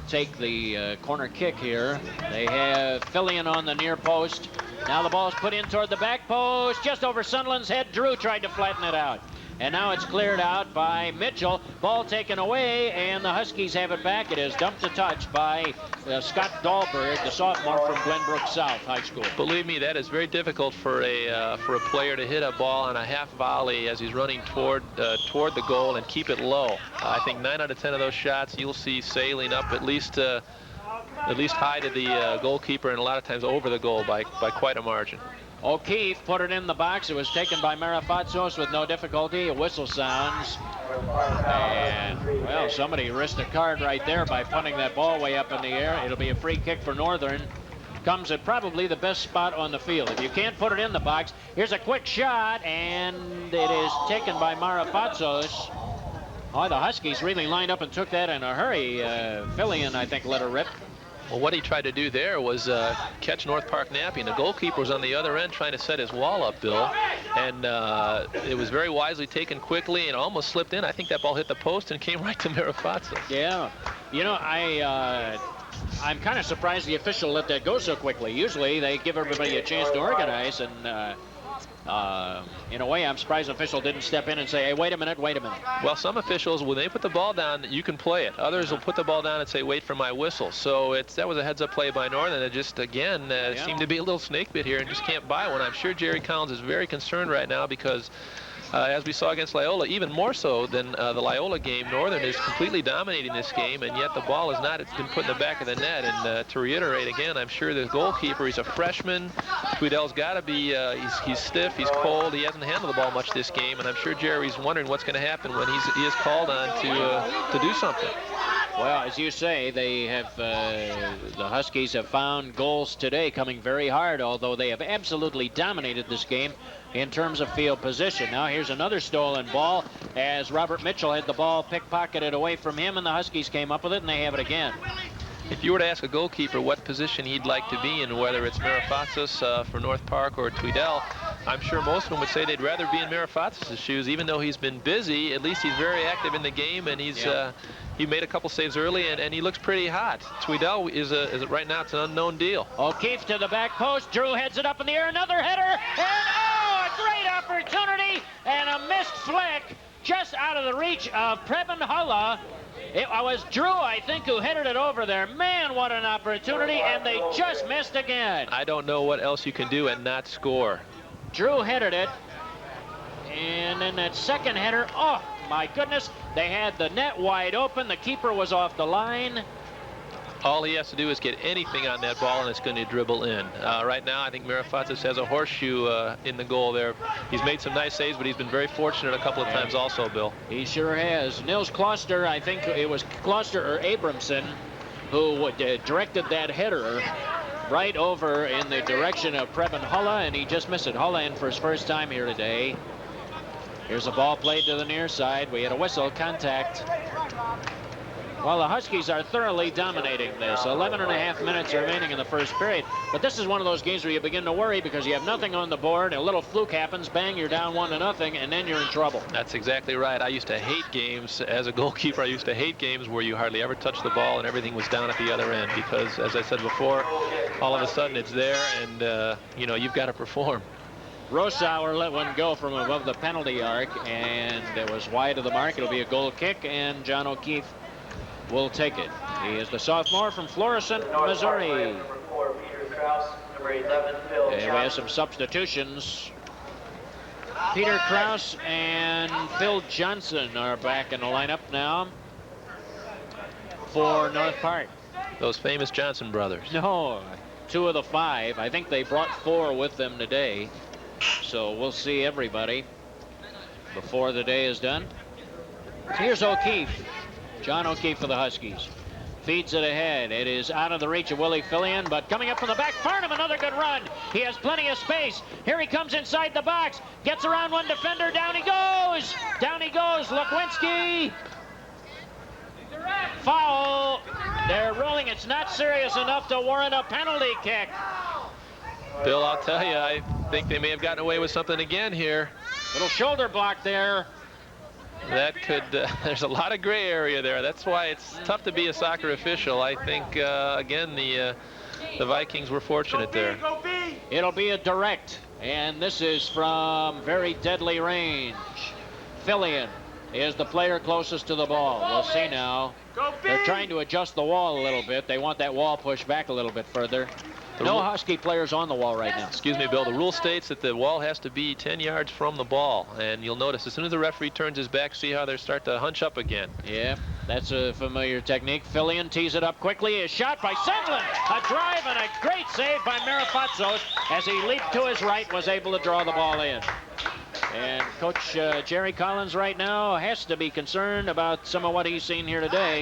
Speaker 1: take the corner kick here. They have Fillion on the near post. Now the ball is put in toward the back post, just over Sunderland's head. Drew tried to flatten it out. And now it's cleared out by Mitchell. Ball taken away, and the Huskies have it back. It is dumped to touch by Scott Dahlberg, the sophomore from Glenbrook South High School.
Speaker 2: Believe me, that is very difficult for a player to hit a ball on a half volley as he's running toward the goal and keep it low. I think 9 out of 10 of those shots you'll see sailing up at least high to the goalkeeper, and a lot of times over the goal by quite a margin.
Speaker 1: O'Keefe put it in the box. It was taken by Marifatsos with no difficulty. A whistle sounds. And, well, somebody risked a card right there by punting that ball way up in the air. It'll be a free kick for Northern. Comes at probably the best spot on the field. If you can't put it in the box, here's a quick shot, and it is taken by Marifatsos. Oh, the Huskies really lined up and took that in a hurry. Fillion, I think, let her rip.
Speaker 2: Well, what he tried to do there was catch North Park napping. The goalkeeper was on the other end trying to set his wall up, Bill, and it was very wisely taken quickly and almost slipped in. I think that ball hit the post and came right to Marifatsos.
Speaker 1: Yeah. You know, I'm kind of surprised the official let that go so quickly. Usually they give everybody a chance to organize, and in a way, I'm surprised the official didn't step in and say, hey, wait a minute.
Speaker 2: Well, some officials, when they put the ball down, you can play it. Others will put the ball down and say, wait for my whistle. So that was a heads-up play by Northern. It just, again, seemed to be a little snake bit here and just can't buy one. I'm sure Jerry Collins is very concerned right now because as we saw against Loyola, even more so than the Loyola game, Northern is completely dominating this game, and yet the ball has not been put in the back of the net. And to reiterate again, I'm sure the goalkeeper, he's a freshman. Tweedell's got to be, he's stiff, he's cold, he hasn't handled the ball much this game, and I'm sure Jerry's wondering what's going to happen when he is called on to do something.
Speaker 1: Well, as you say, they have the Huskies have found goals today coming very hard, although they have absolutely dominated this game in terms of field position. Now here's another stolen ball as Robert Mitchell had the ball pickpocketed away from him, and the Huskies came up with it, and they have it again.
Speaker 2: If you were to ask a goalkeeper what position he'd like to be in, whether it's Marifatsos for North Park or Tweedell, I'm sure most of them would say they'd rather be in Marifatsos' shoes. Even though he's been busy, at least he's very active in the game, and he made a couple saves early, and he looks pretty hot. Tweedell is right now, it's an unknown deal.
Speaker 1: O'Keefe to the back post. Drew heads it up in the air. Another header, and a great opportunity, and a missed flick just out of the reach of Preben Hulla. It was Drew, I think, who headed it over there. Man, what an opportunity, and they just missed again.
Speaker 2: I don't know what else you can do and not score.
Speaker 1: Drew headed it, and then that second header, oh, my goodness, they had the net wide open. The keeper was off the line.
Speaker 2: All he has to do is get anything on that ball, and it's going to dribble in. Right now, I think Marifatsis has a horseshoe in the goal there. He's made some nice saves, but he's been very fortunate a couple of times also, Bill.
Speaker 1: He sure has. Nils Kloster, I think it was Kloster or Abramson, who directed that header right over in the direction of Preben Hulla, and he just missed it. Hulla in for his first time here today. Here's a ball played to the near side. We had a whistle, contact. Well, the Huskies are thoroughly dominating this. 11.5 minutes remaining in the first period. But this is one of those games where you begin to worry because you have nothing on the board. A little fluke happens, bang, you're down 1-0, and then you're in trouble.
Speaker 2: That's exactly right. I used to hate games. As a goalkeeper, I used to hate games where you hardly ever touch the ball and everything was down at the other end because, as I said before, all of a sudden it's there and, you know, you've got to perform.
Speaker 1: Rosauer let one go from above the penalty arc, and it was wide of the mark. It'll be a goal kick, and John O'Keefe will take it. He is the sophomore from Florissant, Missouri. And we have some substitutions. Peter Krause and Phil Johnson are back in the lineup now for North Park.
Speaker 2: Those famous Johnson brothers.
Speaker 1: No, 2 of the 5. I think they brought 4 with them today. So we'll see everybody before the day is done. Here's O'Keefe. John O'Keefe for the Huskies. Feeds it ahead. It is out of the reach of Willie Fillion, but coming up from the back, Farnham, another good run. He has plenty of space. Here he comes inside the box. Gets around one defender. Down he goes. Down he goes. Lekwinski. Foul. They're ruling it's not serious enough to warrant a penalty kick.
Speaker 2: Bill, I'll tell you, I think they may have gotten away with something again here.
Speaker 1: Little shoulder block there.
Speaker 2: That could, there's a lot of gray area there. That's why it's tough to be a soccer official. I think, again, the Vikings were fortunate there.
Speaker 1: It'll be a direct, and this is from very deadly range. Fillion is the player closest to the ball. We'll see now. They're trying to adjust the wall a little bit. They want that wall pushed back a little bit further. No Husky players on the wall right now.
Speaker 2: Excuse me, Bill. The rule states that the wall has to be 10 yards from the ball. And you'll notice as soon as the referee turns his back, see how they start to hunch up again.
Speaker 1: Yeah, that's a familiar technique. Fillion tees it up quickly. A shot by Sendlin. A drive and a great save by Marifatsos as he leaped to his right, was able to draw the ball in. And Coach Jerry Collins right now has to be concerned about some of what he's seen here today.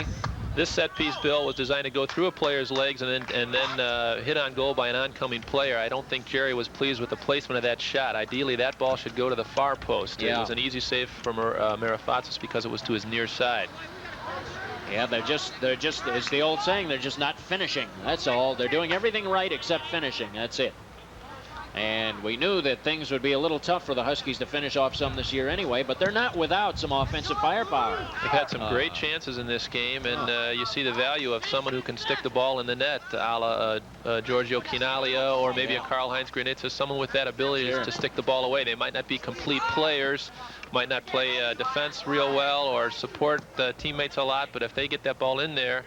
Speaker 2: This set piece, Bill, was designed to go through a player's legs and then hit on goal by an oncoming player. I don't think Jerry was pleased with the placement of that shot. Ideally, that ball should go to the far post. Yeah. It was an easy save from Marifatsis because it was to his near side.
Speaker 1: Yeah, they're just, it's the old saying, they're just not finishing. That's all. They're doing everything right except finishing. That's it. And we knew that things would be a little tough for the Huskies to finish off some this year anyway, but they're not without some offensive firepower.
Speaker 2: They've had some great chances in this game, and you see the value of someone who can stick the ball in the net, a la Giorgio Chinalia or maybe a Karl-Heinz Granitza, someone with that ability to stick the ball away. They might not be complete players, might not play defense real well or support teammates a lot, but if they get that ball in there,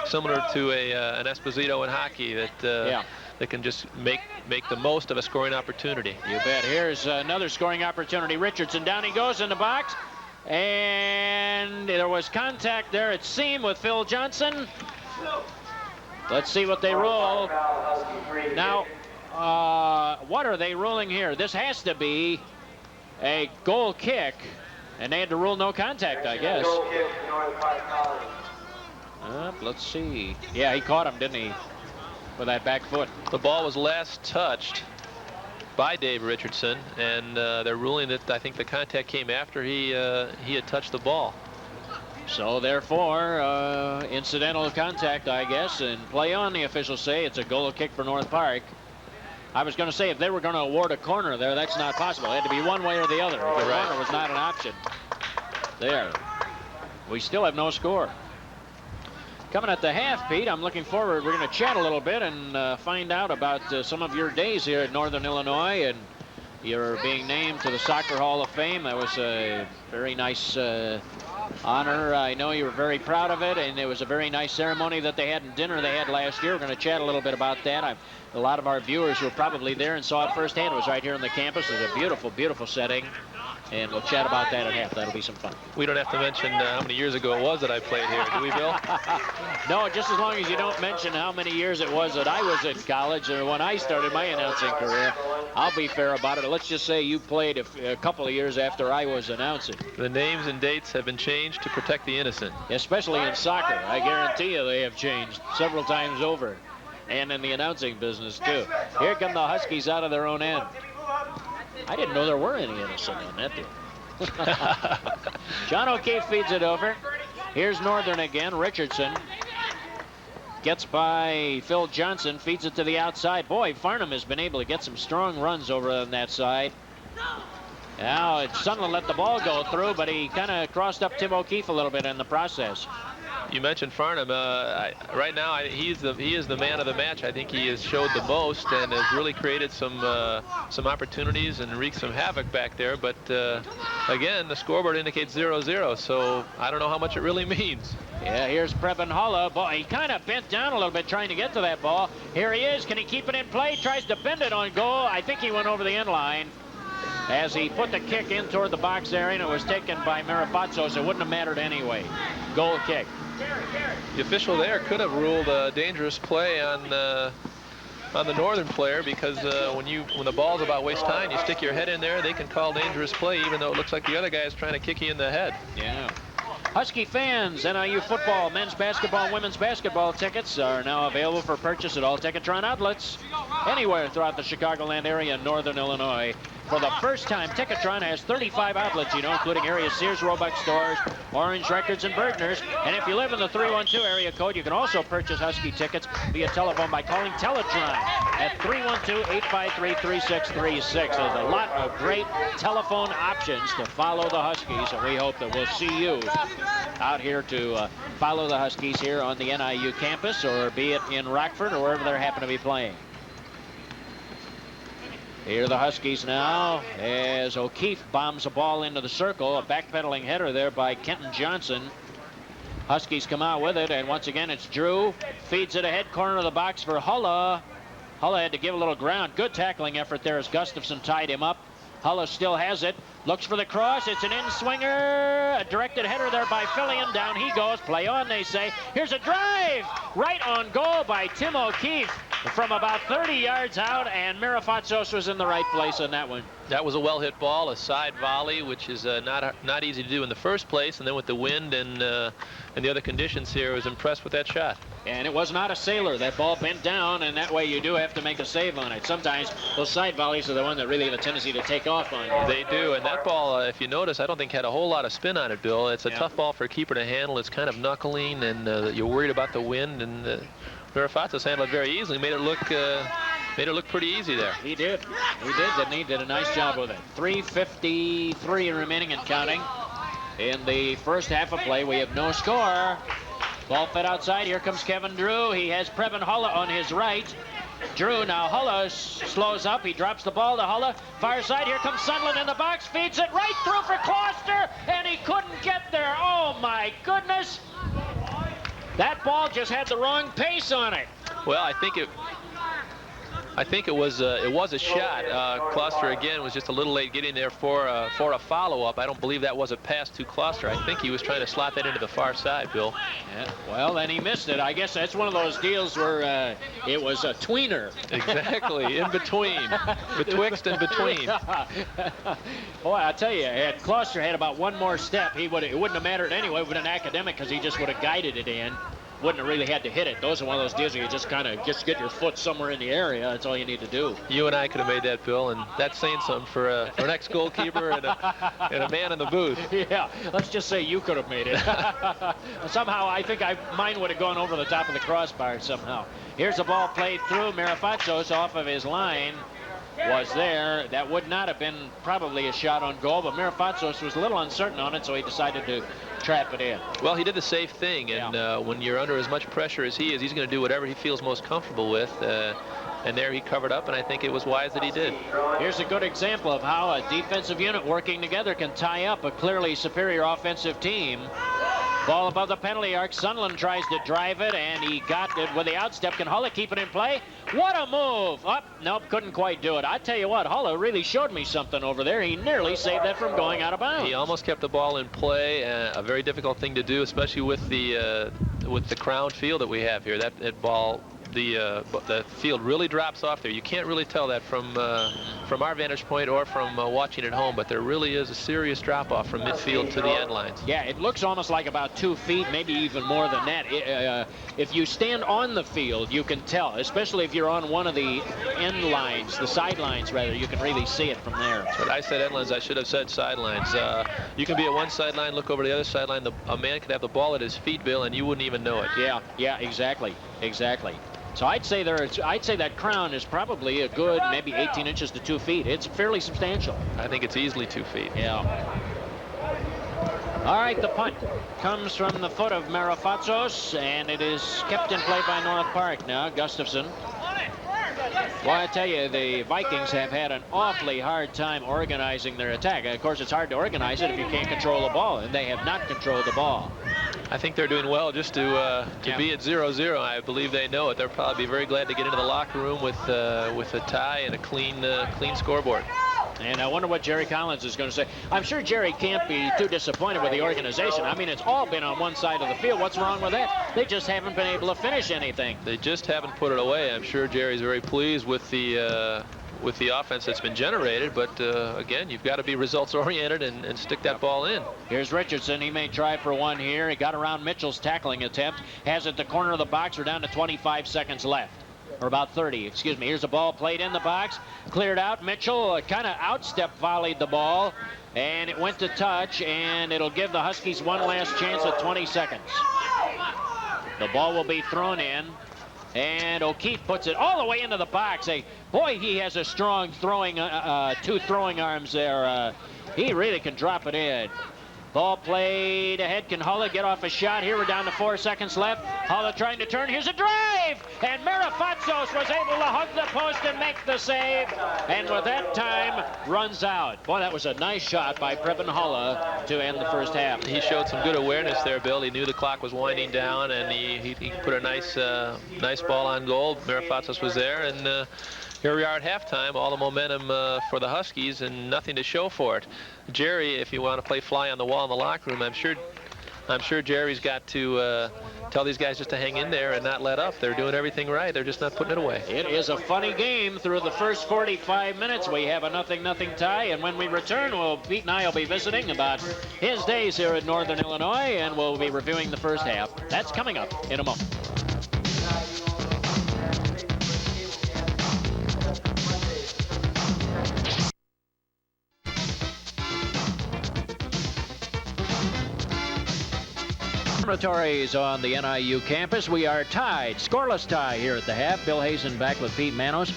Speaker 2: similar to an Esposito in hockey that that can just make the most of a scoring opportunity.
Speaker 1: You bet. Here's another scoring opportunity. Richardson, down he goes in the box, and there was contact there at seam with Phil Johnson. Let's see what they rule. Now, what are they ruling here? This has to be a goal kick, and they had to rule no contact, I guess. Let's see. Yeah, he caught him, didn't he? With that back foot.
Speaker 2: The ball was last touched by Dave Richardson, and they're ruling that I think the contact came after he had touched the ball.
Speaker 1: So therefore, incidental contact, I guess, and play on, the officials say. It's a goal kick for North Park. I was going to say, if they were going to award a corner there, that's not possible. It had to be one way or the other. The corner was not an option. There. We still have no score. Coming at the half, Pete, I'm looking forward. We're going to chat a little bit and find out about some of your days here at Northern Illinois, and you're being named to the Soccer Hall of Fame. That was a very nice honor. I know you were very proud of it, and it was a very nice ceremony that they had in dinner they had last year. We're going to chat a little bit about that. A lot of our viewers were probably there and saw it firsthand. It was right here on the campus. It was a beautiful, beautiful setting. And we'll chat about that at half. That'll be some fun.
Speaker 2: We don't have to mention how many years ago it was that I played here, do we, Bill?
Speaker 1: No, just as long as you don't mention how many years it was that I was in college or when I started my announcing career. I'll be fair about it. Let's just say you played a couple of years after I was announcing.
Speaker 2: The names and dates have been changed to protect the innocent.
Speaker 1: Especially in soccer. I guarantee you they have changed several times over. And in the announcing business, too. Here come the Huskies out of their own end. I didn't know there were any innocent in that deal. John O'Keefe feeds it over. Here's Northern again. Richardson gets by Phil Johnson, feeds it to the outside. Boy, Farnham has been able to get some strong runs over on that side. Now, Sunderland let the ball go through, but he kind of crossed up Tim O'Keefe a little bit in the process.
Speaker 2: You mentioned Farnham. Right now, he is the man of the match. I think he has showed the most and has really created some opportunities and wreaked some havoc back there. But again, the scoreboard indicates 0-0, so I don't know how much it really means.
Speaker 1: Yeah, here's Preben Holla. Boy, he kind of bent down a little bit trying to get to that ball. Here he is. Can he keep it in play? Tries to bend it on goal. I think he went over the end line as he put the kick in toward the box area, and it was taken by Mirafatsos. It wouldn't have mattered anyway. Goal kick.
Speaker 2: The official there could have ruled a dangerous play on the Northern player, because when the ball's about waist high and you stick your head in there, they can call dangerous play even though it looks like the other guy is trying to kick you in the head.
Speaker 1: Yeah. Husky fans, NIU football, men's basketball, and women's basketball tickets are now available for purchase at all Ticketron outlets anywhere throughout the Chicagoland area in northern Illinois. For the first time, Ticketron has 35 outlets, including area Sears, Roebuck stores, Orange Records, and Bergner's. And if you live in the 312 area code, you can also purchase Husky tickets via telephone by calling Teletron at 312-853-3636. There's a lot of great telephone options to follow the Huskies, and we hope that we'll see you out here to follow the Huskies here on the NIU campus, or be it in Rockford or wherever they happen to be playing. Here are the Huskies now as O'Keefe bombs a ball into the circle. A backpedaling header there by Kenton Johnson. Huskies come out with it, and once again it's Drew. Feeds it ahead corner of the box for Hulla. Hulla had to give a little ground. Good tackling effort there as Gustafson tied him up. Hulla still has it. Looks for the cross. It's an in-swinger. A directed header there by Fillion. Down he goes. Play on, they say. Here's a drive. Right on goal by Tim O'Keefe from about 30 yards out, and Mirafatsos was in the right place on that one.
Speaker 2: That was a well-hit ball, a side volley, which is not easy to do in the first place, and then with the wind and the other conditions here, I was impressed with that shot.
Speaker 1: And it was not a sailor. That ball bent down, and that way you do have to make a save on it. Sometimes those side volleys are the ones that really have a tendency to take off on you.
Speaker 2: They do, and that ball, if you notice, I don't think had a whole lot of spin on it, Bill. It's a tough ball for a keeper to handle. It's kind of knuckling, and you're worried about the wind, and Mirafatsos handled it very easily. Made it look pretty easy there.
Speaker 1: He did. Didn't he? Did a nice job with it. 3:53 remaining and counting. In the first half of play, we have no score. Ball fed outside. Here comes Kevin Drew. He has Preben Hulla on his right. Drew, now Hulla slows up. He drops the ball to Hulla. Far side. Here comes Sunderland in the box. Feeds it right through for Kloster, and he couldn't get there. Oh, my goodness. That ball just had the wrong pace on it.
Speaker 2: Well, I think it was a shot. Kloster again was just a little late getting there for a follow-up. I don't believe that was a pass to Kloster. I think he was trying to slot that into the far side, Bill.
Speaker 1: Yeah, well, then he missed it. I guess that's one of those deals where it was a tweener.
Speaker 2: Exactly, in between, betwixt and between.
Speaker 1: Boy, I tell you, had Kloster had about one more step, it wouldn't have mattered anyway with an academic, because he just would have guided it in. Wouldn't have really had to hit it. Those are one of those deals where you just kind of get your foot somewhere in the area. That's all you need to do.
Speaker 2: You and I could have made that, Bill, and that's saying something for an ex-goalkeeper and a man in the booth.
Speaker 1: Yeah, let's just say you could have made it. Somehow, I think mine would have gone over the top of the crossbar somehow. Here's the ball played through. Mirafatsos off of his line was there. That would not have been probably a shot on goal, but Mirafatsos was a little uncertain on it, so he decided to trap it in.
Speaker 2: Well, he did the safe thing, and when you're under as much pressure as he is, he's going to do whatever he feels most comfortable with. And there he covered up, and I think it was wise that he did.
Speaker 1: Here's a good example of how a defensive unit working together can tie up a clearly superior offensive team. Ball above the penalty arc. Sunland tries to drive it, and he got it with the outstep. Can Hulla keep it in play? What a move! Up, nope, couldn't quite do it. I tell you what, Hulla really showed me something over there. He nearly saved that from going out of bounds.
Speaker 2: He almost kept the ball in play. A very difficult thing to do, especially with the crown field that we have here. That ball. The field really drops off there. You can't really tell that from our vantage point or from watching at home, but there really is a serious drop-off from midfield to the end lines.
Speaker 1: Yeah, it looks almost like about 2 feet, maybe even more than that. If you stand on the field, you can tell, especially if you're on one of the end lines, the sidelines rather, you can really see it from there.
Speaker 2: That's what I said, end lines. I should have said sidelines. You can be at one sideline, look over the other sideline. A man could have the ball at his feet, Bill, and you wouldn't even know it.
Speaker 1: Yeah, exactly. So I'd say that crown is probably a good maybe 18 inches to 2 feet. It's fairly substantial.
Speaker 2: I think it's easily 2 feet.
Speaker 1: Yeah. All right, the punt comes from the foot of Marafatsos, and it is kept in play by North Park now. Gustafson. Well, I tell you, the Vikings have had an awfully hard time organizing their attack. Of course, it's hard to organize it if you can't control the ball, and they have not controlled the ball.
Speaker 2: I think they're doing well just to be at 0-0. I believe they know it. They'll probably be very glad to get into the locker room with a tie and a clean scoreboard.
Speaker 1: And I wonder what Jerry Collins is going to say. I'm sure Jerry can't be too disappointed with the organization. I mean, it's all been on one side of the field. What's wrong with that? They just haven't been able to finish anything.
Speaker 2: They just haven't put it away. I'm sure Jerry's very pleased with the offense that's been generated, but again, you've got to be results-oriented and stick that ball in.
Speaker 1: Here's Richardson. He may try for one here. He got around Mitchell's tackling attempt. Has it the corner of the box. We're down to 25 seconds left. Or about 30, excuse me. Here's a ball played in the box. Cleared out. Mitchell kind of outstep volleyed the ball, and it went to touch, and it'll give the Huskies one last chance at 20 seconds. The ball will be thrown in. And O'Keefe puts it all the way into the box. Boy, he has a strong throwing, two throwing arms there. He really can drop it in. Ball played ahead. Can Hulla get off a shot? Here we're down to 4 seconds left. Hulla trying to turn. Here's a drive! And Marafatsos was able to hug the post and make the save. And with that, time runs out. Boy, that was a nice shot by Preben Hulla to end the first half.
Speaker 2: He showed some good awareness there, Bill. He knew the clock was winding down, and he put a nice ball on goal. Marafatsos was there, and here we are at halftime, all the momentum for the Huskies and nothing to show for it. Jerry, if you want to play fly on the wall in the locker room, I'm sure Jerry's got to tell these guys just to hang in there and not let up. They're doing everything right. They're just not putting it away.
Speaker 1: It is a funny game through the first 45 minutes. We have a 0-0 tie, and when we return, Pete and I will be visiting about his days here in Northern Illinois, and we'll be reviewing the first half. That's coming up in a moment. Dormitories on the NIU campus. We are tied, scoreless tie here at the half. Bill Hazen back with Pete Manos.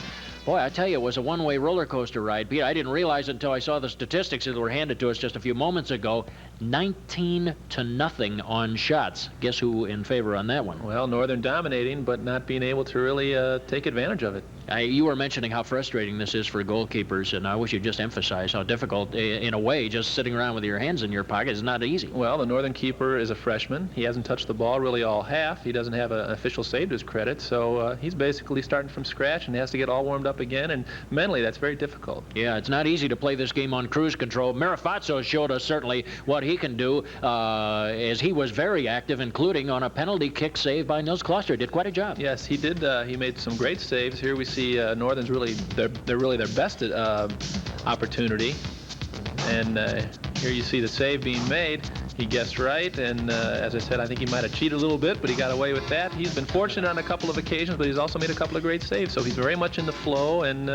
Speaker 1: Boy, I tell you, it was a one-way roller coaster ride, Pete. I didn't realize until I saw the statistics that were handed to us just a few moments ago. 19-0 on shots. Guess who in favor on that one?
Speaker 2: Well, Northern dominating, but not being able to really take advantage of it.
Speaker 1: You were mentioning how frustrating this is for goalkeepers, and I wish you'd just emphasize how difficult, in a way, just sitting around with your hands in your pocket is not easy.
Speaker 2: Well, the Northern keeper is a freshman. He hasn't touched the ball really all half. He doesn't have an official save to his credit, so he's basically starting from scratch and has to get all warmed up again, and mentally that's very difficult.
Speaker 1: Yeah, it's not easy to play this game on cruise control. Marafatsos showed us certainly what he can do, as he was very active, including on a penalty kick save by Nils Kloster. Did quite a job.
Speaker 2: Yes, he did. He made some great saves. Here we see Northern's really their best opportunity, and here you see the save being made. He guessed right, and as I said, I think he might have cheated a little bit, but he got away with that. He's been fortunate on a couple of occasions, but he's also made a couple of great saves, so he's very much in the flow, and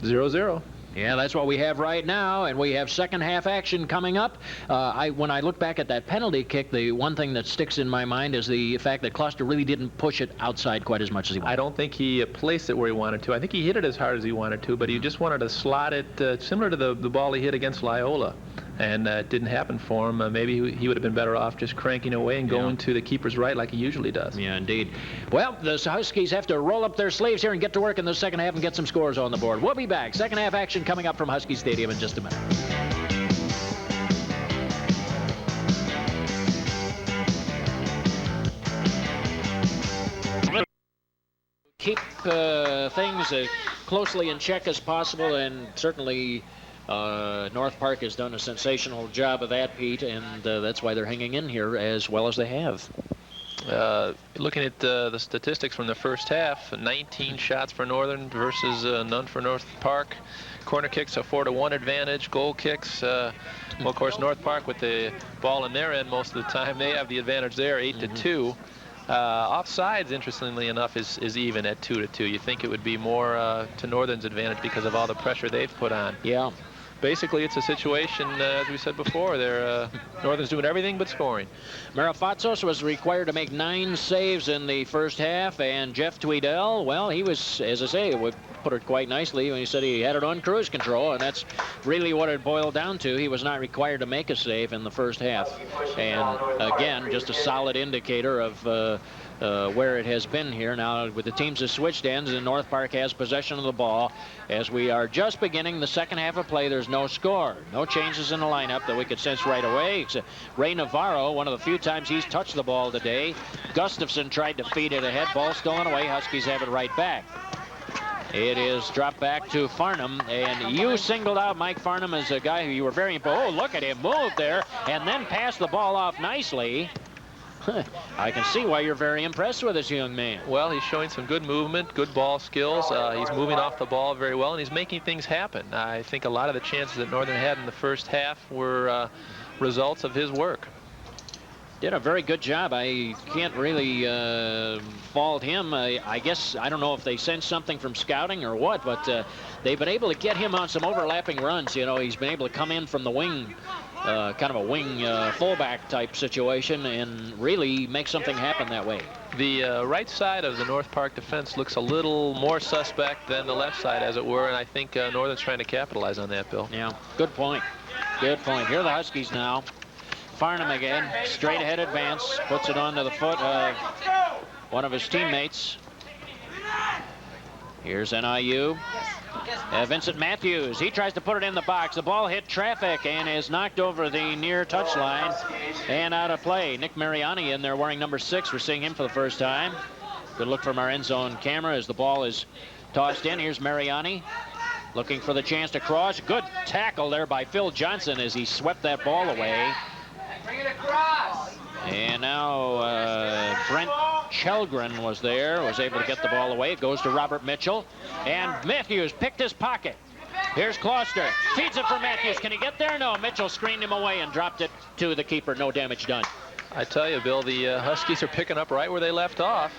Speaker 2: 0-0.
Speaker 1: Yeah, that's what we have right now, and we have second half action coming up. When I look back at that penalty kick, the one thing that sticks in my mind is the fact that Kloster really didn't push it outside quite as much as he wanted.
Speaker 2: I don't think he placed it where he wanted to. I think he hit it as hard as he wanted to, but he just wanted to slot it similar to the ball he hit against Loyola. And it didn't happen for him. Maybe he would have been better off just cranking away and going to the keeper's right like he usually does.
Speaker 1: Yeah, indeed. Well, the Huskies have to roll up their sleeves here and get to work in the second half and get some scores on the board. We'll be back. Second half action coming up from Husky Stadium in just a minute. keep things as closely in check as possible, and certainly North Park has done a sensational job of that, Pete, and that's why they're hanging in here as well as they have.
Speaker 2: Looking at the statistics from the first half, 19 shots for Northern versus none for North Park. Corner kicks a 4-1 advantage. Goal kicks, well, of course, North Park with the ball in their end most of the time, they have the advantage there, 8-2. Offsides, interestingly enough, is even at 2-2. You think it would be more to Northern's advantage because of all the pressure they've put on.
Speaker 1: Yeah.
Speaker 2: Basically, it's a situation, as we said before, Northern's doing everything but scoring.
Speaker 1: Marafatsos was required to make 9 saves in the first half, and Jeff Tweedell, well, he was, as I say, we put it quite nicely when he said he had it on cruise control, and that's really what it boiled down to. He was not required to make a save in the first half. And again, just a solid indicator of where it has been here. Now, with the teams that switched ends, and North Park has possession of the ball. As we are just beginning the second half of play, there's no score. No changes in the lineup that we could sense right away, except Ray Navarro, one of the few times he's touched the ball today. Gustafson tried to feed it ahead. Ball stolen away. Huskies have it right back. It is dropped back to Farnham, and you singled out Mike Farnham as a guy who you were very impressed. Oh, look at him move there, and then pass the ball off nicely. I can see why you're very impressed with this young man.
Speaker 2: Well, he's showing some good movement, good ball skills. He's moving off the ball very well, and he's making things happen. I think a lot of the chances that Northern had in the first half were results of his work.
Speaker 1: Did a very good job. I can't really fault him. I guess, I don't know if they sensed something from scouting or what, but they've been able to get him on some overlapping runs. You know, he's been able to come in from the wing, kind of a wing fullback type situation, and really make something happen that way.
Speaker 2: The right side of the North Park defense looks a little more suspect than the left side, as it were, and I think Northern's trying to capitalize on that, Bill.
Speaker 1: Yeah, good point. Good point. Here are the Huskies now. Farnham again, straight ahead advance, puts it onto the foot of one of his teammates. Here's NIU. Vincent Matthews, he tries to put it in the box. The ball hit traffic and is knocked over the near touchline and out of play. Nick Mariani in there wearing number 6. We're seeing him for the first time. Good look from our end zone camera as the ball is tossed in. Here's Mariani looking for the chance to cross. Good tackle there by Phil Johnson as he swept that ball away.
Speaker 4: Bring it across.
Speaker 1: And now Brent Chelgren was there, was able to get the ball away. It goes to Robert Mitchell. And Matthews picked his pocket. Here's Closter. Feeds it for Matthews. Can he get there? No. Mitchell screened him away and dropped it to the keeper. No damage done.
Speaker 2: I tell you, Bill, the Huskies are picking up right where they left off,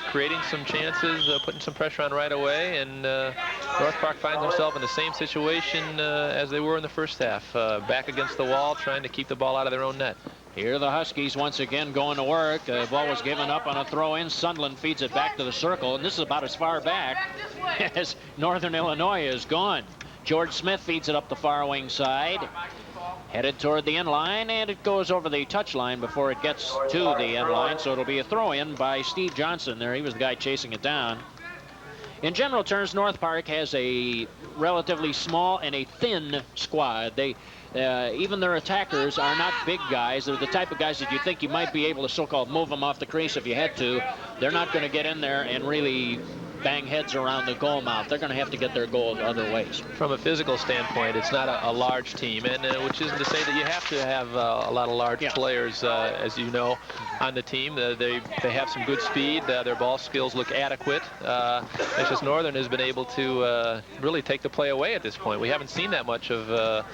Speaker 2: creating some chances, putting some pressure on right away, and North Park finds himself in the same situation as they were in the first half, back against the wall, trying to keep the ball out of their own net.
Speaker 1: Here the Huskies once again going to work. The ball was given up on a throw-in. Sundlin feeds it back to the circle, and this is about as far back as Northern Illinois is gone. George Smith feeds it up the far wing side. Headed toward the end line, and it goes over the touch line before it gets to the end line, so it'll be a throw-in by Steve Johnson there. He was the guy chasing it down. In general terms, North Park has a relatively small and a thin squad. They, even their attackers are not big guys. They're the type of guys that you think you might be able to so-called move them off the crease if you had to. They're not going to get in there and really bang heads around the goal mouth. They're going to have to get their goal other ways.
Speaker 2: From a physical standpoint, it's not a large team, and which isn't to say that you have to have a lot of large players, as you know, on the team. They have some good speed. Their ball skills look adequate. It's just Northern has been able to really take the play away at this point. We haven't seen that much of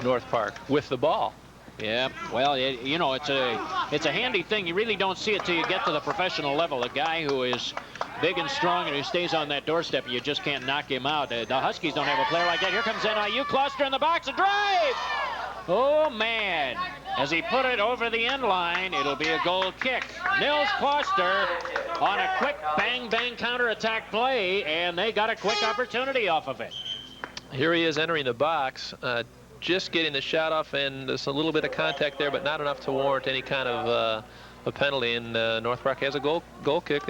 Speaker 2: North Park with the ball.
Speaker 1: Yeah, well, you know, it's a handy thing. You really don't see it till you get to the professional level. A guy who is big and strong and who stays on that doorstep, you just can't knock him out. The Huskies don't have a player like that. Here comes NIU. Closter in the box. A drive! Oh, man. As he put it over the end line, it'll be a goal kick. Nils Closter on a quick bang-bang counterattack play, and they got a quick opportunity off of it.
Speaker 2: Here he is entering the box. Just getting the shot off, and there's a little bit of contact there, but not enough to warrant any kind of a penalty. And North Park has a goal kick.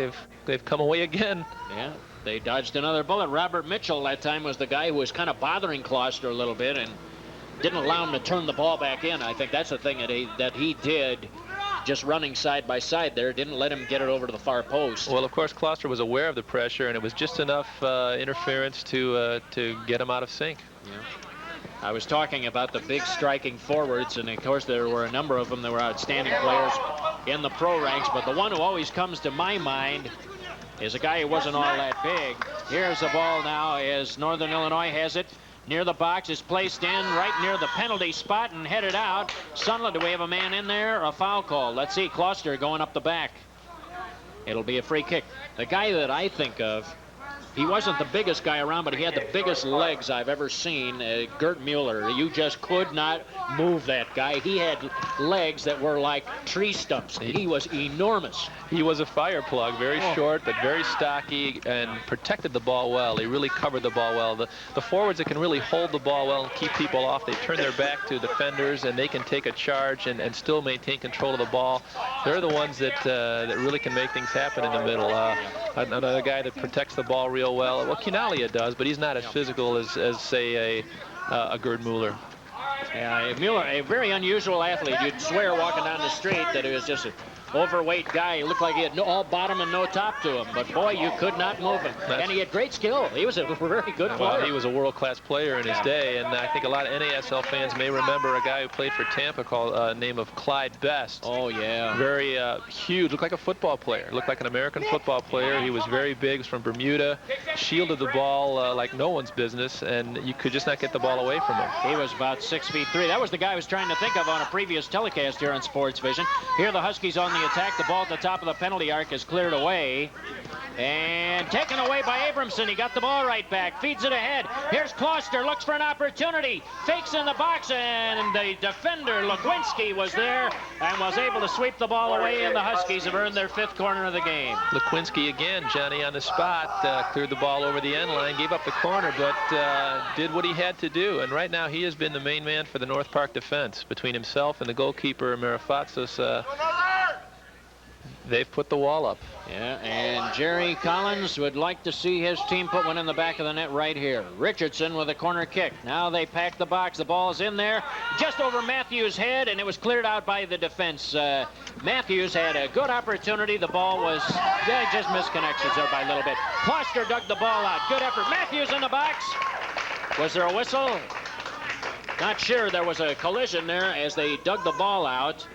Speaker 2: They've come away again.
Speaker 1: Yeah, they dodged another bullet. Robert Mitchell that time was the guy who was kind of bothering Closter a little bit and didn't allow him to turn the ball back in. I think that's the thing that he did just running side by side there, didn't let him get it over to the far post.
Speaker 2: Well, of course, Kloster was aware of the pressure, and it was just enough interference to get him out of sync.
Speaker 1: Yeah. I was talking about the big striking forwards, and of course there were a number of them that were outstanding players in the pro ranks, but the one who always comes to my mind is a guy who wasn't all that big. Here's the ball now as Northern Illinois has it. Near the box, is placed in right near the penalty spot and headed out. Sunderland, do we have a man in there? A foul call. Let's see, Kloster going up the back. It'll be a free kick. The guy that I think of, he wasn't the biggest guy around, but he had the biggest legs I've ever seen, Gert Mueller. You just could not move that guy. He had legs that were like tree stumps. He was enormous.
Speaker 2: He was a fire plug, very short but very stocky, and protected the ball well. He really covered the ball well. The forwards that can really hold the ball well and keep people off, they turn their back to defenders and they can take a charge and still maintain control of the ball. They're the ones that really can make things happen in the middle. Another guy that protects the ball real well. Well, Quinalia does, but he's not as physical as say, a Gerd Mueller.
Speaker 1: Yeah, Mueller, a very unusual athlete. You'd swear walking down the street that he was just an overweight guy. He looked like he had all bottom and no top to him, but boy, you could not move him. And he had great skill. He was a very good player.
Speaker 2: Well, he was a world-class player in his day, and I think a lot of NASL fans may remember a guy who played for Tampa called name of Clyde Best.
Speaker 1: Oh, yeah.
Speaker 2: Very huge, looked like a football player, looked like an American football player. He was very big, was from Bermuda, shielded the ball like no one's business, and you could just not get the ball away from him.
Speaker 1: He was about 6'3". That was the guy I was trying to think of on a previous telecast here on Sports Vision. Here the Huskies on the attack. The ball at the top of the penalty arc is cleared away and taken away by Abramson. He got the ball right back, feeds it ahead. Here's Kloster, looks for an opportunity, fakes in the box, and the defender Lekwinski was there and was able to sweep the ball away, and the Huskies have earned their 5th corner of the game.
Speaker 2: Lekwinski again, Johnny, on the spot, cleared the ball over the end line, gave up the corner, but did what he had to do, and right now he has been the main man for the North Park defense. Between himself and the goalkeeper Mirafatsos, they've put the wall up.
Speaker 1: Yeah, and Jerry Collins would like to see his team put one in the back of the net right here. Richardson with a corner kick. Now they pack the box. The ball's in there just over Matthews' head, and it was cleared out by the defense. Matthews had a good opportunity. The ball was just misconnections there by a little bit. Kloster dug the ball out. Good effort. Matthews in the box. Was there a whistle? Not sure. There was a collision there as they dug the ball out.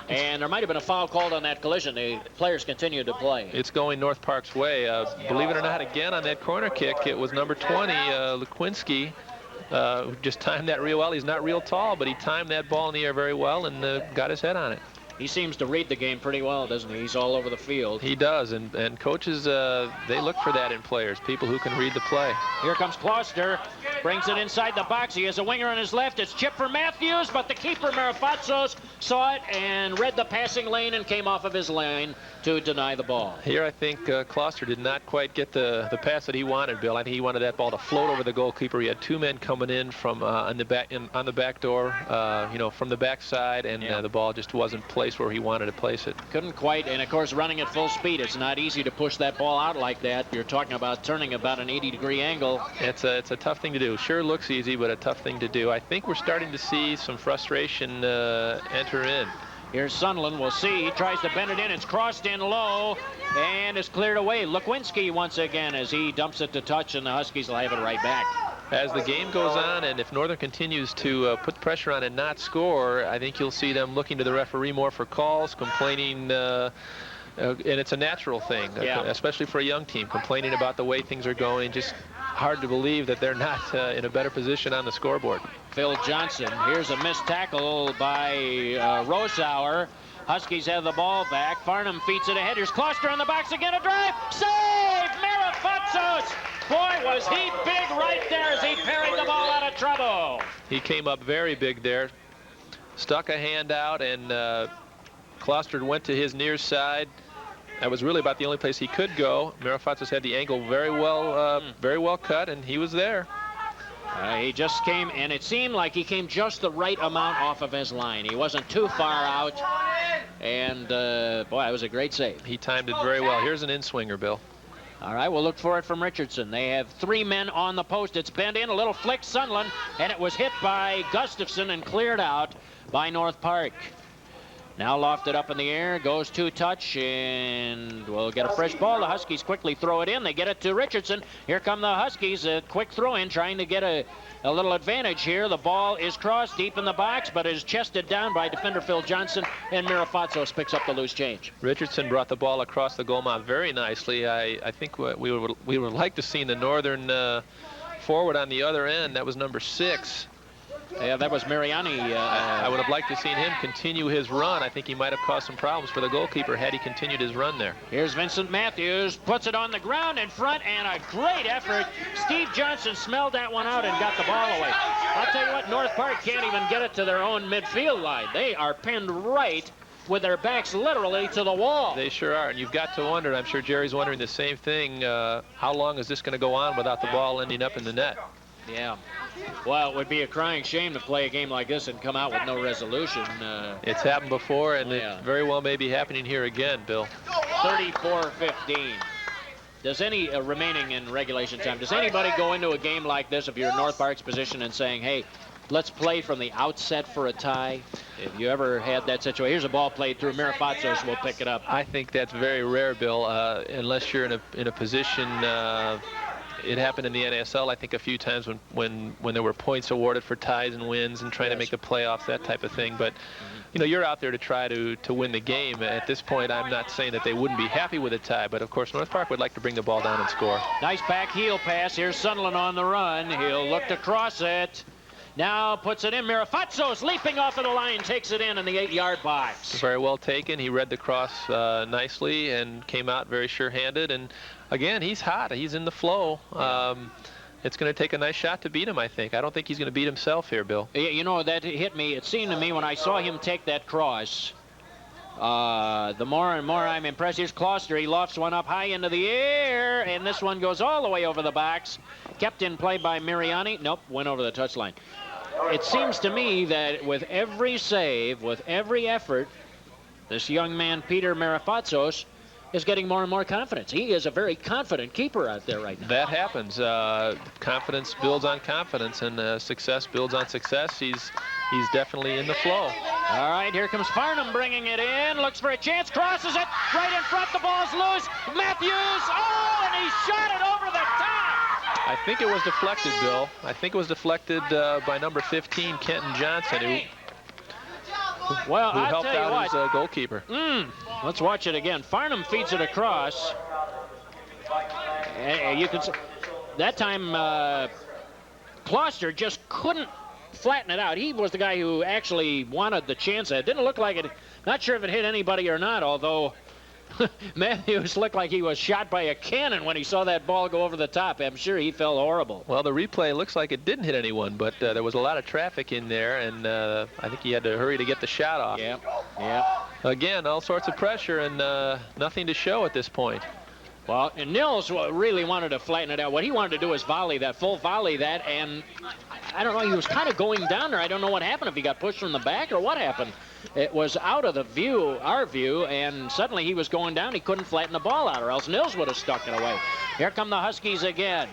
Speaker 1: And there might have been a foul called on that collision. The players continued to play.
Speaker 2: It's going North Park's way. Believe it or not, again on that corner kick, it was number 20, Lekwinski, who just timed that real well. He's not real tall, but he timed that ball in the air very well and got his head on it.
Speaker 1: He seems to read the game pretty well, doesn't he? He's all over the field.
Speaker 2: He does, and coaches, they look for that in players, people who can read the play.
Speaker 1: Here comes Kloster, brings it inside the box. He has a winger on his left. It's chipped for Matthews, but the keeper, Mirafatsos, saw it and read the passing lane and came off of his lane to deny the ball.
Speaker 2: Here I think Kloster did not quite get the pass that he wanted, Bill. I think he wanted that ball to float over the goalkeeper. He had 2 men coming in from on the back door, from the backside, and the ball just wasn't placed where he wanted to place it.
Speaker 1: Couldn't quite, and of course running at full speed, it's not easy to push that ball out like that. You're talking about turning about an 80-degree angle.
Speaker 2: It's a tough thing to do. Sure looks easy, but a tough thing to do. I think we're starting to see some frustration enter in.
Speaker 1: Here's Sunderland. We'll see. He tries to bend it in. It's crossed in low and is cleared away. Lekwinski once again as he dumps it to touch, and the Huskies will have it right back.
Speaker 2: As the game goes on, and if Northern continues to put pressure on and not score, I think you'll see them looking to the referee more for calls, complaining, and it's a natural thing, especially for a young team, complaining about the way things are going. Just hard to believe that they're not in a better position on the scoreboard.
Speaker 1: Phil Johnson. Here's a missed tackle by Rosauer. Huskies have the ball back. Farnham feeds it ahead. Here's Kloster in the box again. A drive. Save! Mirafatsos! Boy, was he big right there as he parried the ball out of trouble.
Speaker 2: He came up very big there. Stuck a hand out, and Kloster went to his near side. That was really about the only place he could go. Mirafatsos had the angle very well cut, and he was there.
Speaker 1: He just came, and it seemed like he came just the right amount off of his line. He wasn't too far out, and boy, that was a great save.
Speaker 2: He timed it very well. Here's an in-swinger, Bill.
Speaker 1: All right, we'll look for it from Richardson. They have 3 men on the post. It's bent in, a little flick, Sunderland, and it was hit by Gustafson and cleared out by North Park. Now lofted up in the air, goes to touch, and we'll get a fresh ball. The Huskies quickly throw it in. They get it to Richardson. Here come the Huskies. A quick throw in, trying to get a little advantage here. The ball is crossed deep in the box, but is chested down by defender Phil Johnson, and Mirafatsos picks up the loose change.
Speaker 2: Richardson brought the ball across the goal mouth very nicely. I think we would like to see the Northern forward on the other end. That was number 6.
Speaker 1: Yeah, that was Mariani.
Speaker 2: I would have liked to seen him continue his run. I think he might have caused some problems for the goalkeeper had he continued his run there.
Speaker 1: Here's Vincent Matthews, puts it on the ground in front, and a great effort. Steve Johnson smelled that one out and got the ball away. I'll tell you what, North Park can't even get it to their own midfield line. They are pinned right with their backs literally to the wall.
Speaker 2: They sure are, and you've got to wonder, I'm sure Jerry's wondering the same thing, how long is this going to go on without the ball ending up in the net?
Speaker 1: Yeah. Well, it would be a crying shame to play a game like this and come out with no resolution.
Speaker 2: It's happened before, and
Speaker 1: yeah.
Speaker 2: it very well may be happening here again, Bill.
Speaker 1: 34-15. Does any remaining in regulation time, does anybody go into a game like this if you're in North Park's position and saying, hey, let's play from the outset for a tie? If you ever had that situation, here's a ball played through. Mirafatsos will pick it up.
Speaker 2: I think that's very rare, Bill, unless you're in a position. It happened in the NASL, I think, a few times when there were points awarded for ties and wins and trying to make the playoffs, that type of thing. But, you know, you're out there to try to win the game. At this point, I'm not saying that they wouldn't be happy with a tie, but, of course, North Park would like to bring the ball down and score.
Speaker 1: Nice back heel pass. Here's Sunderland on the run. He'll look to cross it. Now puts it in. Mirafatsos leaping off of the line, takes it in the 8-yard box.
Speaker 2: Very well taken. He read the cross nicely and came out very sure-handed. And again, he's hot. He's in the flow. It's going to take a nice shot to beat him, I think. I don't think he's going to beat himself here, Bill.
Speaker 1: You know, that hit me. It seemed to me when I saw him take that cross, the more and more I'm impressed. Here's Closter. He lofts one up high into the air, and this one goes all the way over the box. Kept in play by Mariani. Nope, went over the touchline. It seems to me that with every save, with every effort, this young man, Peter Mirafatsos, is getting more and more confidence. He is a very confident keeper out there right now.
Speaker 2: That happens. Confidence builds on confidence, and success builds on success. He's definitely in the flow.
Speaker 1: All right, here comes Farnham bringing it in. Looks for a chance, crosses it right in front. The ball's loose. Matthews, and he shot it over the top.
Speaker 2: I think it was deflected, Bill. I think it was deflected by number 15, Kenton Johnson, who helped out his goalkeeper.
Speaker 1: Let's watch it again. Farnham feeds it across. You can see that time Closter just couldn't flatten it out. He was the guy who actually wanted the chance. It didn't look like it. Not sure if it hit anybody or not, although Matthews looked like he was shot by a cannon when he saw that ball go over the top. I'm sure he felt horrible.
Speaker 2: Well, the replay looks like it didn't hit anyone, but there was a lot of traffic in there, and I think he had to hurry to get the shot off.
Speaker 1: Yeah.
Speaker 2: Again, all sorts of pressure and nothing to show at this point.
Speaker 1: Well, and Nils really wanted to flatten it out. What he wanted to do was volley that, full volley that, and I don't know, he was kind of going down there. I don't know what happened, if he got pushed from the back or what happened. It was out of the view, our view, and suddenly he was going down. He couldn't flatten the ball out, or else Nils would have stuck it away. Here come the Huskies again.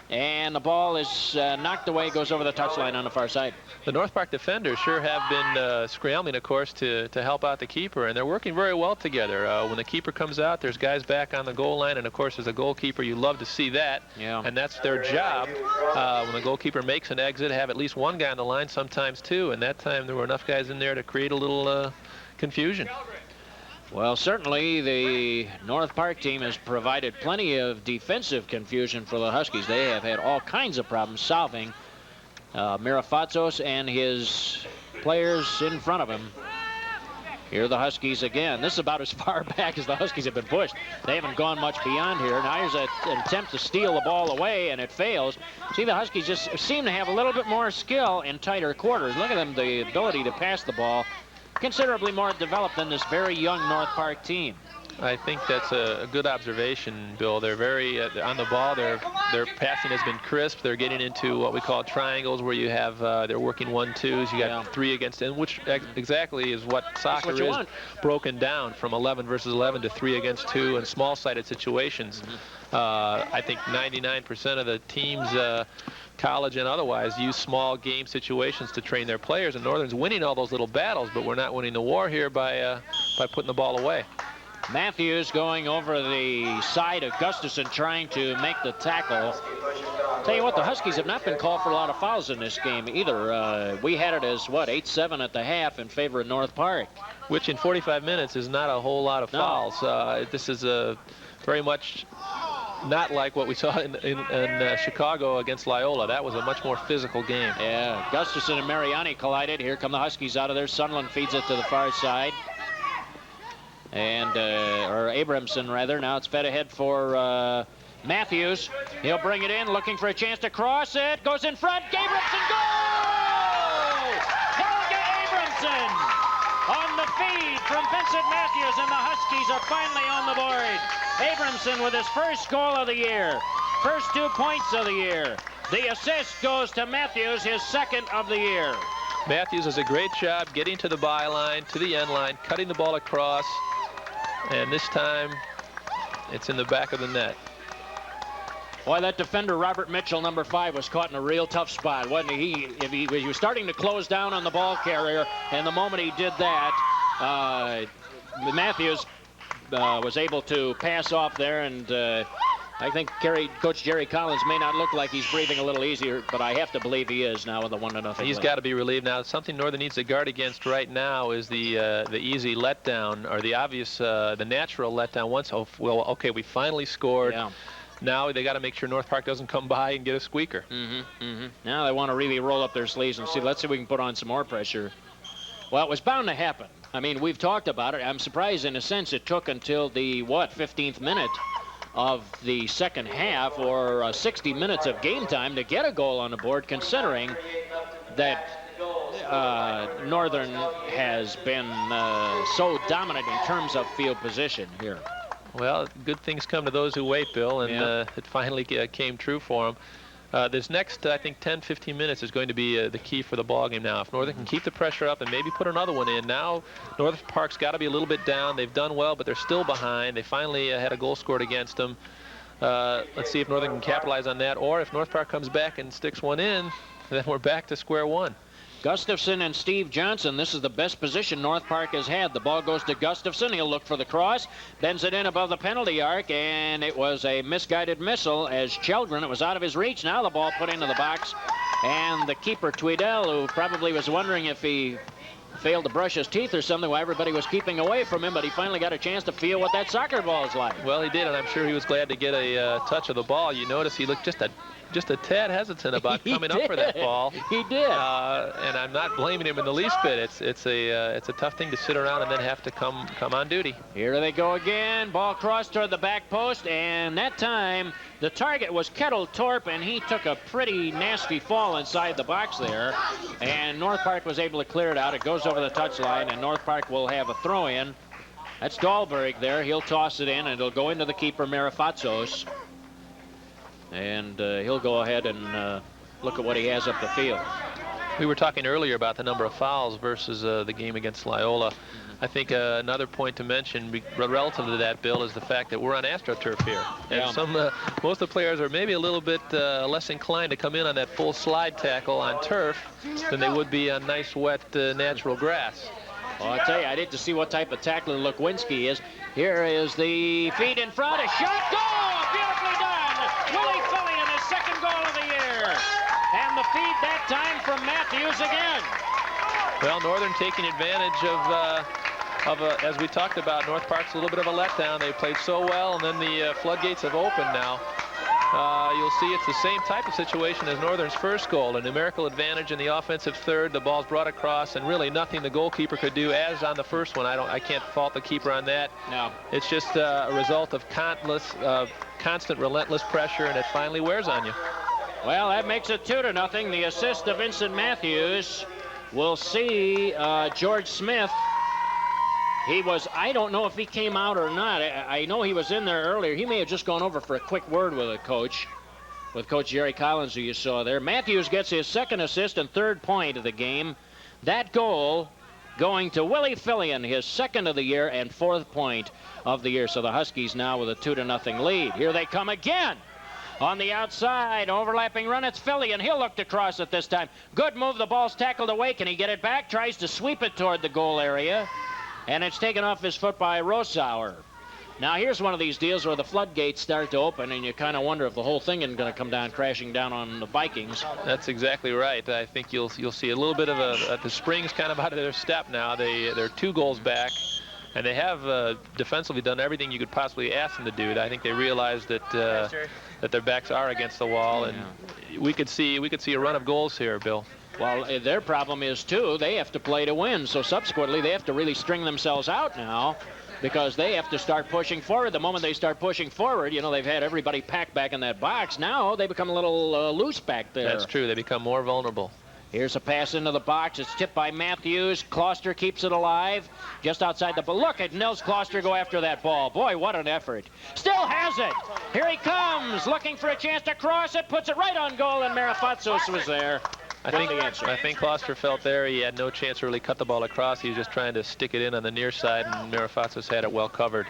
Speaker 1: And the ball is knocked away, goes over the touchline on the far side.
Speaker 2: The North Park defenders sure have been scrambling, of course, to help out the keeper, and they're working very well together. When the keeper comes out, there's guys back on the goal line, and of course, as a goalkeeper, you love to see that.
Speaker 1: Yeah.
Speaker 2: And that's their job. When the goalkeeper makes an exit, have at least one guy on the line, sometimes two, and that time there were enough guys in there to create a little confusion.
Speaker 1: Well, certainly the North Park team has provided plenty of defensive confusion for the Huskies. They have had all kinds of problems solving Mirafatsos and his players in front of him. Here are the Huskies again. This is about as far back as the Huskies have been pushed. They haven't gone much beyond here. Now here's an attempt to steal the ball away, and it fails. See, the Huskies just seem to have a little bit more skill in tighter quarters. Look at them, the ability to pass the ball. Considerably more developed than this very young North Park team.
Speaker 2: I think that's a good observation, Bill. They're very on the ball. Their passing has been crisp. They're getting into what we call triangles, where you have they're working 1-2s. You got 3 against, and which exactly is what soccer is, broken down from 11 versus 11 to 3 against 2 in small-sided situations. I think 99% of the teams, college and otherwise, use small game situations to train their players. And Northern's winning all those little battles, but we're not winning the war here by putting the ball away.
Speaker 1: Matthews going over the side of Gustafson, trying to make the tackle. Tell you what, the Huskies have not been called for a lot of fouls in this game either. We had it as, what, 8-7 at the half in favor of North Park.
Speaker 2: Which in 45 minutes is not a whole lot of fouls. This is very much not like what we saw in Chicago against Loyola. That was a much more physical game.
Speaker 1: Yeah, Gustafson and Mariani collided. Here come the Huskies out of there. Sunland feeds it to the far side. And, or Abramson, rather. Now it's fed ahead for Matthews. He'll bring it in, looking for a chance to cross it. Goes in front. Abramson, goal! Helga Abramson on the feed from Vincent Matthews, and the Huskies are finally on the board. Abramson with his first goal of the year. First 2 points of the year. The assist goes to Matthews, his second of the year.
Speaker 2: Matthews does a great job getting to the byline, to the end line, cutting the ball across. And this time, it's in the back of the net.
Speaker 1: Boy, that defender, Robert Mitchell, number 5, was caught in a real tough spot, wasn't he? He was starting to close down on the ball carrier, and the moment he did that, Matthews was able to pass off there, and I think Coach Jerry Collins may not look like he's breathing a little easier, but I have to believe he is now with the 1-0.
Speaker 2: He's got to be relieved now. Something Northern needs to guard against right now is the easy letdown, or the obvious, the natural letdown. Once, well, okay, we finally scored.
Speaker 1: Yeah.
Speaker 2: Now they got to make sure North Park doesn't come by and get a squeaker.
Speaker 1: Now they want to really roll up their sleeves and see. Let's see if we can put on some more pressure. Well, it was bound to happen. I mean, we've talked about it. I'm surprised, in a sense, it took until the 15th minute of the second half, or 60 minutes of game time, to get a goal on the board, considering that Northern has been so dominant in terms of field position here.
Speaker 2: Well, good things come to those who wait, Bill, and it finally came true for them. This next, I think, 10-15 minutes is going to be the key for the ballgame now. If Northern can keep the pressure up and maybe put another one in. Now, Northern Park's got to be a little bit down. They've done well, but they're still behind. They finally had a goal scored against them. Let's see if Northern can capitalize on that, or if North Park comes back and sticks one in, then we're back to square one.
Speaker 1: Gustafson and Steve Johnson. This is the best position North Park has had. The ball goes to Gustafson. He'll look for the cross, bends it in above the penalty arc, and it was a misguided missile as Cheldren. It was out of his reach. Now the ball put into the box, and the keeper, Tweedell, who probably was wondering if he failed to brush his teeth or something while everybody was keeping away from him, but he finally got a chance to feel what that soccer ball is like.
Speaker 2: Well, he did, and I'm sure he was glad to get a touch of the ball. You notice he looked just a tad hesitant about coming up for that ball.
Speaker 1: He did.
Speaker 2: And I'm not blaming him in the least bit. It's a tough thing to sit around and then have to come on duty.
Speaker 1: Here they go again. Ball crossed toward the back post, and that time the target was Kettle Torp, and he took a pretty nasty fall inside the box there, and North Park was able to clear it out. It goes over the touchline, and North Park will have a throw-in. That's Dahlberg there. He'll toss it in, and it'll go into the keeper, Marifatsos. And he'll go ahead and look at what he has up the field.
Speaker 2: We were talking earlier about the number of fouls versus the game against Loyola. I think another point to mention relative to that, Bill, is the fact that we're on AstroTurf here. And most of the players are maybe a little bit less inclined to come in on that full slide tackle on turf than they would be on nice, wet, natural grass.
Speaker 1: Well, I'll tell you, I need to see what type of tackler Lukwinski is. Here is the feed in front, a shot, goal! Beautifully done! Willie Fillion, his second goal of the year. And the feed that time from Matthews again.
Speaker 2: Well, Northern taking advantage of as we talked about, North Park's a little bit of a letdown. They played so well, and then the floodgates have opened now. You'll see it's the same type of situation as Northern's first goal. A numerical advantage in the offensive third. The ball's brought across, and really nothing the goalkeeper could do as on the first one. I can't fault the keeper on that.
Speaker 1: No.
Speaker 2: It's just a result of constant, relentless pressure, and it finally wears on you.
Speaker 1: Well, that makes it 2-0. The assist of Vincent Matthews. We'll see George Smith He was, I don't know if he came out or not. I know he was in there earlier. He may have just gone over for a quick word with Coach Jerry Collins, who you saw there. Matthews gets his second assist and third point of the game. That goal going to Willie Fillion, his second of the year and fourth point of the year. So the Huskies now with a 2-0 lead. Here they come again. On the outside, overlapping run, it's Fillion. He'll look to cross it this time. Good move, the ball's tackled away. Can he get it back? Tries to sweep it toward the goal area. And it's taken off his foot by Rosauer. Now here's one of these deals where the floodgates start to open and you kind of wonder if the whole thing isn't going to come down crashing down on the Vikings.
Speaker 2: That's exactly right. I think you'll see a little bit of the Springs kind of out of their step now. They're 2 goals back, and they have defensively done everything you could possibly ask them to do. I think they realize that that their backs are against the wall, and we could see a run of goals here, Bill.
Speaker 1: Well, their problem is, too, they have to play to win. So subsequently, they have to really string themselves out now because they have to start pushing forward. The moment they start pushing forward, you know, they've had everybody packed back in that box. Now they become a little loose back there.
Speaker 2: That's true. They become more vulnerable.
Speaker 1: Here's a pass into the box. It's tipped by Matthews. Kloster keeps it alive just outside the ball. Look at Nils Kloster go after that ball. Boy, what an effort. Still has it. Here he comes, looking for a chance to cross it. Puts it right on goal, and Marifatsos was there. I
Speaker 2: think Kloster felt there he had no chance to really cut the ball across. He was just trying to stick it in on the near side, and Marifatsos had it well covered.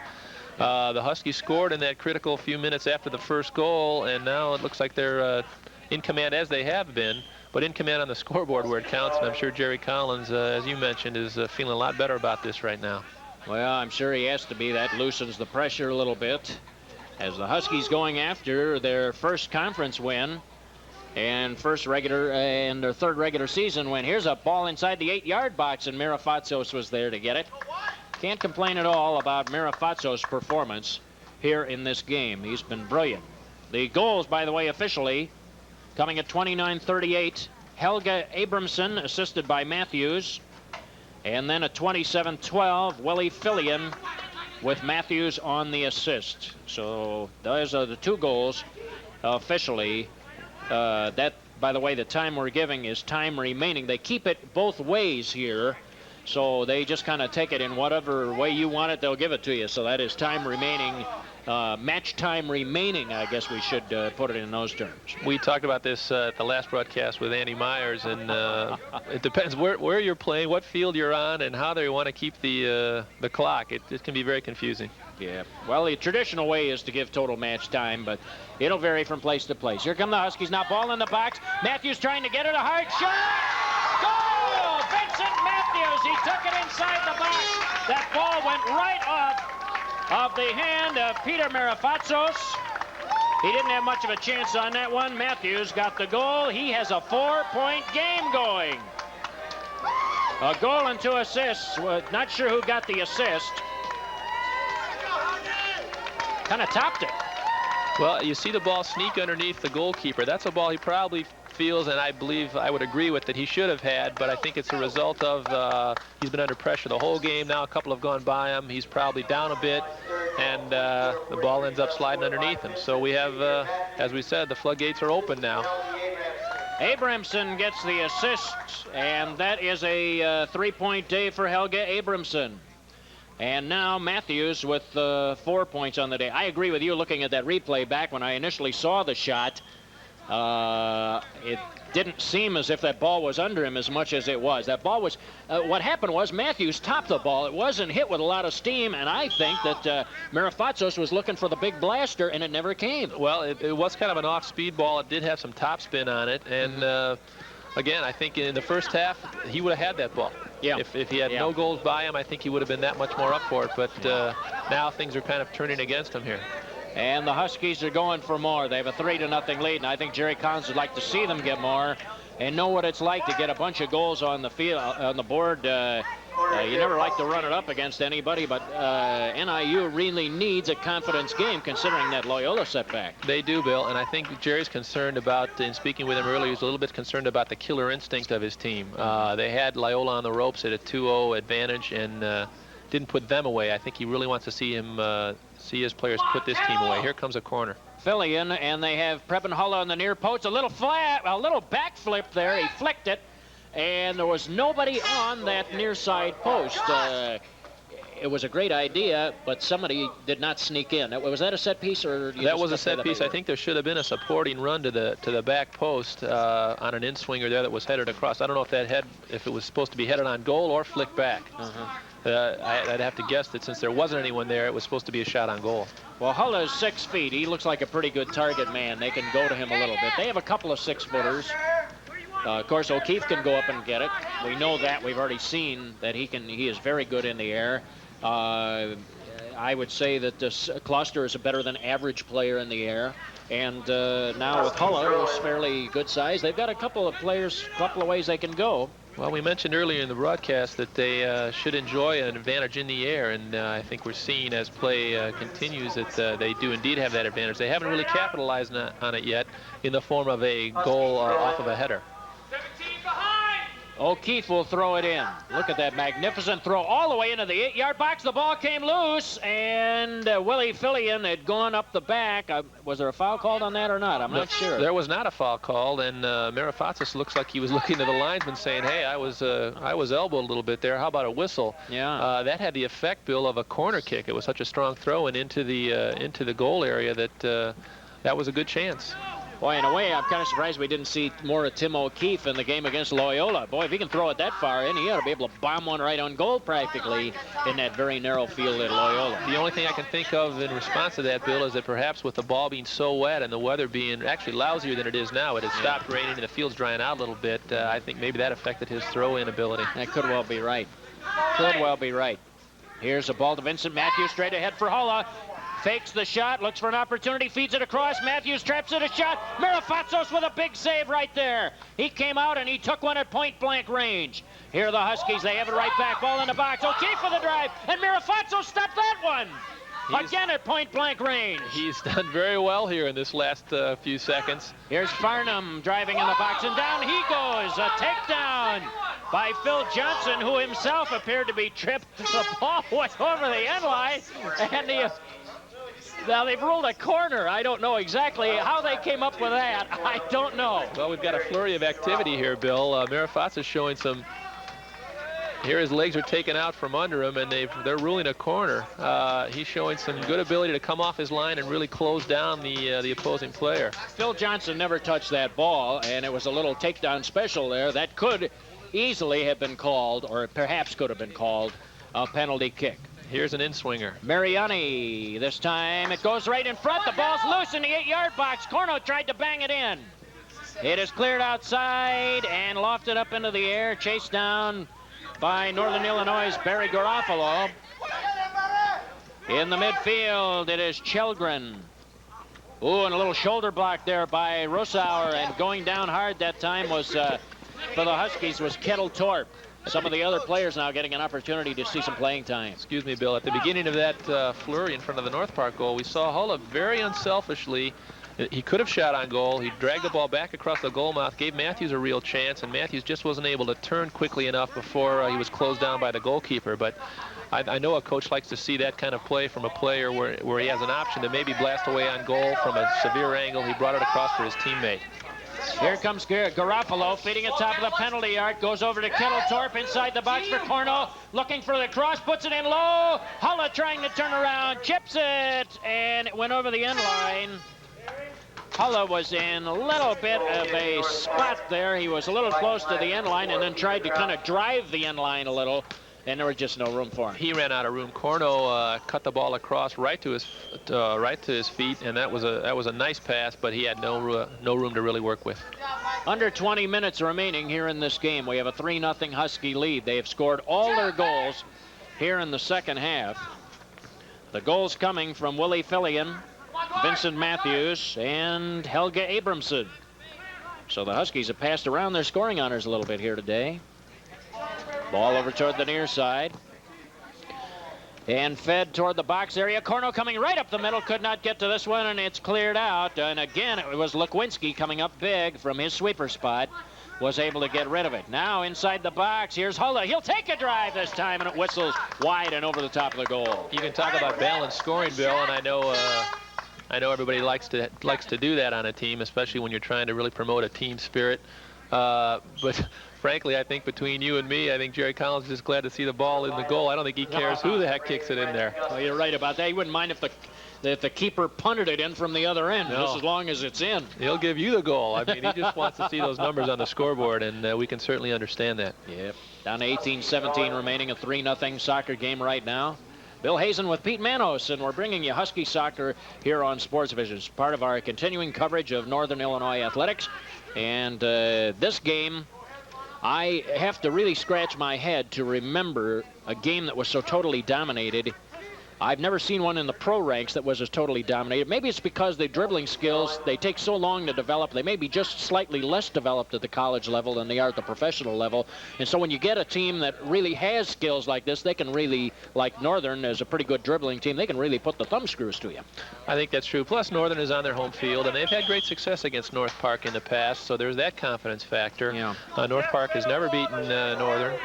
Speaker 2: The Huskies scored in that critical few minutes after the first goal, and now it looks like they're in command as they have been, but in command on the scoreboard where it counts, and I'm sure Jerry Collins, as you mentioned, is feeling a lot better about this right now.
Speaker 1: Well, I'm sure he has to be. That loosens the pressure a little bit as the Huskies going after their first conference win and their third regular season win. Here's a ball inside the 8-yard box, and Marifatsos was there to get it. Can't complain at all about Marifatsos' performance here in this game. He's been brilliant. The goals, by the way, officially coming at 29-38. Helge Abramson, assisted by Matthews. And then at 27-12, Willie Fillion with Matthews on the assist. So those are the 2 goals officially. That, by the way, the time we're giving is time remaining. They keep it both ways here, so they just kind of take it in whatever way you want it, they'll give it to you. So that is time remaining, match time remaining, I guess we should put it in those terms.
Speaker 2: We talked about this at the last broadcast with Andy Myers, and it depends where you're playing, what field you're on, and how they want to keep the clock. It can be very confusing.
Speaker 1: Yeah, well, the traditional way is to give total match time, but it'll vary from place to place. Here come the Huskies now, ball in the box. Matthews trying to get it, a hard shot! Goal! Vincent Matthews, he took it inside the box. That ball went right off of the hand of Peter Marifatsos. He didn't have much of a chance on that one. Matthews got the goal. He has a 4-point game going. A goal and 2 assists. Not sure who got the assist. Kind of topped it.
Speaker 2: Well, you see the ball sneak underneath the goalkeeper. That's a ball he probably feels, and I believe I would agree with, that he should have had, but I think it's a result of he's been under pressure the whole game. Now a couple have gone by him. He's probably down a bit, and the ball ends up sliding underneath him. So we have, as we said, the floodgates are open now.
Speaker 1: Abramson gets the assist, and that is a 3-point day for Helge Abramson. And now Matthews with 4 points on the day. I agree with you looking at that replay back when I initially saw the shot. It didn't seem as if that ball was under him as much as it was. That ball was, what happened was Matthews topped the ball. It wasn't hit with a lot of steam, and I think that Marifatsos was looking for the big blaster, and it never came.
Speaker 2: Well, it was kind of an off-speed ball. It did have some top spin on it, and again, I think in the first half, he would have had that ball.
Speaker 1: Yeah.
Speaker 2: If he had no goals by him, I think he would have been that much more up for it. But now things are kind of turning against him here.
Speaker 1: And the Huskies are going for more. They have a 3-0 lead, and I think Jerry Collins would like to see them get more and know what it's like to get a bunch of goals on the field, on the board. You never like to run it up against anybody, but NIU really needs a confidence game considering that Loyola setback.
Speaker 2: They do, Bill, and I think Jerry's concerned about, in speaking with him earlier, he's a little bit concerned about the killer instinct of his team. They had Loyola on the ropes at a 2-0 advantage and didn't put them away. I think he really wants to see him, see his players put this team away. Here comes a corner.
Speaker 1: Fillion, and they have Prebenhulla on the near post. A little backflip there. He flicked it. And there was nobody on that near side post. it was a great idea, but somebody did not sneak in. Was that a set piece, or
Speaker 2: that was a set piece? I think there should have been a supporting run to the back post on an in-swinger there that was headed across. I don't know if it was supposed to be headed on goal or flicked back. I'd have to guess that since there wasn't anyone there, it was supposed to be a shot on goal.
Speaker 1: Well, Hulla is 6 feet. He looks like a pretty good target man. They can go to him a little bit. They have a couple of 6-footers. Of course, O'Keefe can go up and get it. We know that. We've already seen that he is very good in the air. I would say that this Kloster is a better than average player in the air. And now with Hulla, who's fairly good size, they've got a couple of players, a couple of ways they can go.
Speaker 2: Well, we mentioned earlier in the broadcast that they should enjoy an advantage in the air, and I think we're seeing as play continues that they do indeed have that advantage. They haven't really capitalized on it yet in the form of a goal off of a header.
Speaker 1: O'Keefe will throw it in. Look at that magnificent throw all the way into the 8-yard box. The ball came loose, and Willie Fillion had gone up the back. Was there a foul called on that or not? I'm not sure.
Speaker 2: There was not a foul called, and Marifatsis looks like he was looking to the linesman saying, hey, I was elbowed a little bit there. How about a whistle?
Speaker 1: Yeah.
Speaker 2: That had the effect, Bill, of a corner kick. It was such a strong throw and into the goal area that that was a good chance.
Speaker 1: Boy, in a way, I'm kind of surprised we didn't see more of Tim O'Keefe in the game against Loyola. Boy, if he can throw it that far in, he ought to be able to bomb one right on goal practically in that very narrow field at Loyola.
Speaker 2: The only thing I can think of in response to that, Bill, is that perhaps with the ball being so wet and the weather being actually lousier than it is now, it has stopped raining and the field's drying out a little bit. I think maybe that affected his throw-in ability.
Speaker 1: That could well be right. Could well be right. Here's a ball to Vincent Matthews, straight ahead for Hulla. Fakes the shot, looks for an opportunity, feeds it across. Matthews traps it, a shot. Marifatsis with a big save right there. He came out and he took one at point-blank range. Here are the Huskies. They have it right back. Ball in the box. O'Keefe for the drive, and Marifatsis stopped that one. Again at point-blank range.
Speaker 2: He's done very well here in this last few seconds.
Speaker 1: Here's Farnham driving in the box, and down he goes. A takedown by Phil Johnson, who himself appeared to be tripped. The ball was over the end line, and now they've ruled a corner. I don't know exactly how they came up with that. I don't know.
Speaker 2: Well, we've got a flurry of activity here, Bill. Marifatsis is showing some. Here his legs are taken out from under him, and they're ruling a corner. He's showing some good ability to come off his line and really close down the opposing player.
Speaker 1: Phil Johnson never touched that ball, and it was a little takedown special there. That could easily have been called, or perhaps could have been called, a penalty kick.
Speaker 2: Here's an in-swinger.
Speaker 1: Mariani, this time it goes right in front. The ball's loose in the 8-yard box. Corno tried to bang it in. It is cleared outside and lofted up into the air, chased down by Northern Illinois' Barry Garofalo. In the midfield, it is Chelgren. Ooh, and a little shoulder block there by Rosauer, and going down hard that time was, for the Huskies, was Kettle Torp. Some of the other players now getting an opportunity to see some playing time.
Speaker 2: Excuse me, Bill. At the beginning of that flurry in front of the North Park goal, we saw Hulla very unselfishly. He could have shot on goal. He dragged the ball back across the goal mouth, gave Matthews a real chance, and Matthews just wasn't able to turn quickly enough before he was closed down by the goalkeeper. But I know a coach likes to see that kind of play from a player where he has an option to maybe blast away on goal from a severe angle. He brought it across for his teammate.
Speaker 1: Here comes Garofalo, feeding at top of the penalty yard, goes over to Kettle Torp inside the box for Corno, looking for the cross, puts it in low. Hulla trying to turn around, chips it, and it went over the end line. Hulla was in a little bit of a spot there. He was a little close to the end line and then tried to kind of drive the end line a little, and there was just no room for him.
Speaker 2: He ran out of room. Corno cut the ball across right to his feet, and that was a nice pass, but he had no room to really work with.
Speaker 1: Under 20 minutes remaining here in this game. We have a 3-0 Husky lead. They have scored all their goals here in the second half. The goals coming from Willie Fillion, Vincent Matthews, and Helge Abramson. So the Huskies have passed around their scoring honors a little bit here today. Ball over toward the near side. And fed toward the box area. Corno coming right up the middle. Could not get to this one, and it's cleared out. And again, it was Lekwinski coming up big from his sweeper spot. Was able to get rid of it. Now inside the box, here's Hulla. He'll take a drive this time, and it whistles wide and over the top of the goal.
Speaker 2: You can talk about balanced scoring, Bill, and I know everybody likes to do that on a team, especially when you're trying to really promote a team spirit. But frankly, I think between you and me, I think Jerry Collins is just glad to see the ball in the goal. I don't think he cares who the heck kicks it in there.
Speaker 1: Well, you're right about that. He wouldn't mind if the keeper punted it in from the other end,
Speaker 2: No.
Speaker 1: just as long as it's in.
Speaker 2: He'll give you the goal. I mean, he just wants to see those numbers on the scoreboard, and we can certainly understand that.
Speaker 1: Yep. Down to 18-17 remaining, a 3-0 soccer game right now. Bill Hazen with Pete Manos, and we're bringing you Husky Soccer here on Sports Vision. It's part of our continuing coverage of Northern Illinois athletics. And this game, I have to really scratch my head to remember a game that was so totally dominated. I've never seen one in the pro ranks that was as totally dominated. Maybe it's because the dribbling skills, they take so long to develop. They may be just slightly less developed at the college level than they are at the professional level. And so when you get a team that really has skills like this, they can really, like Northern is a pretty good dribbling team, they can really put the thumb screws to you.
Speaker 2: I think that's true. Plus, Northern is on their home field, and they've had great success against North Park in the past, so there's that confidence factor.
Speaker 1: Yeah.
Speaker 2: North Park has never beaten Northern.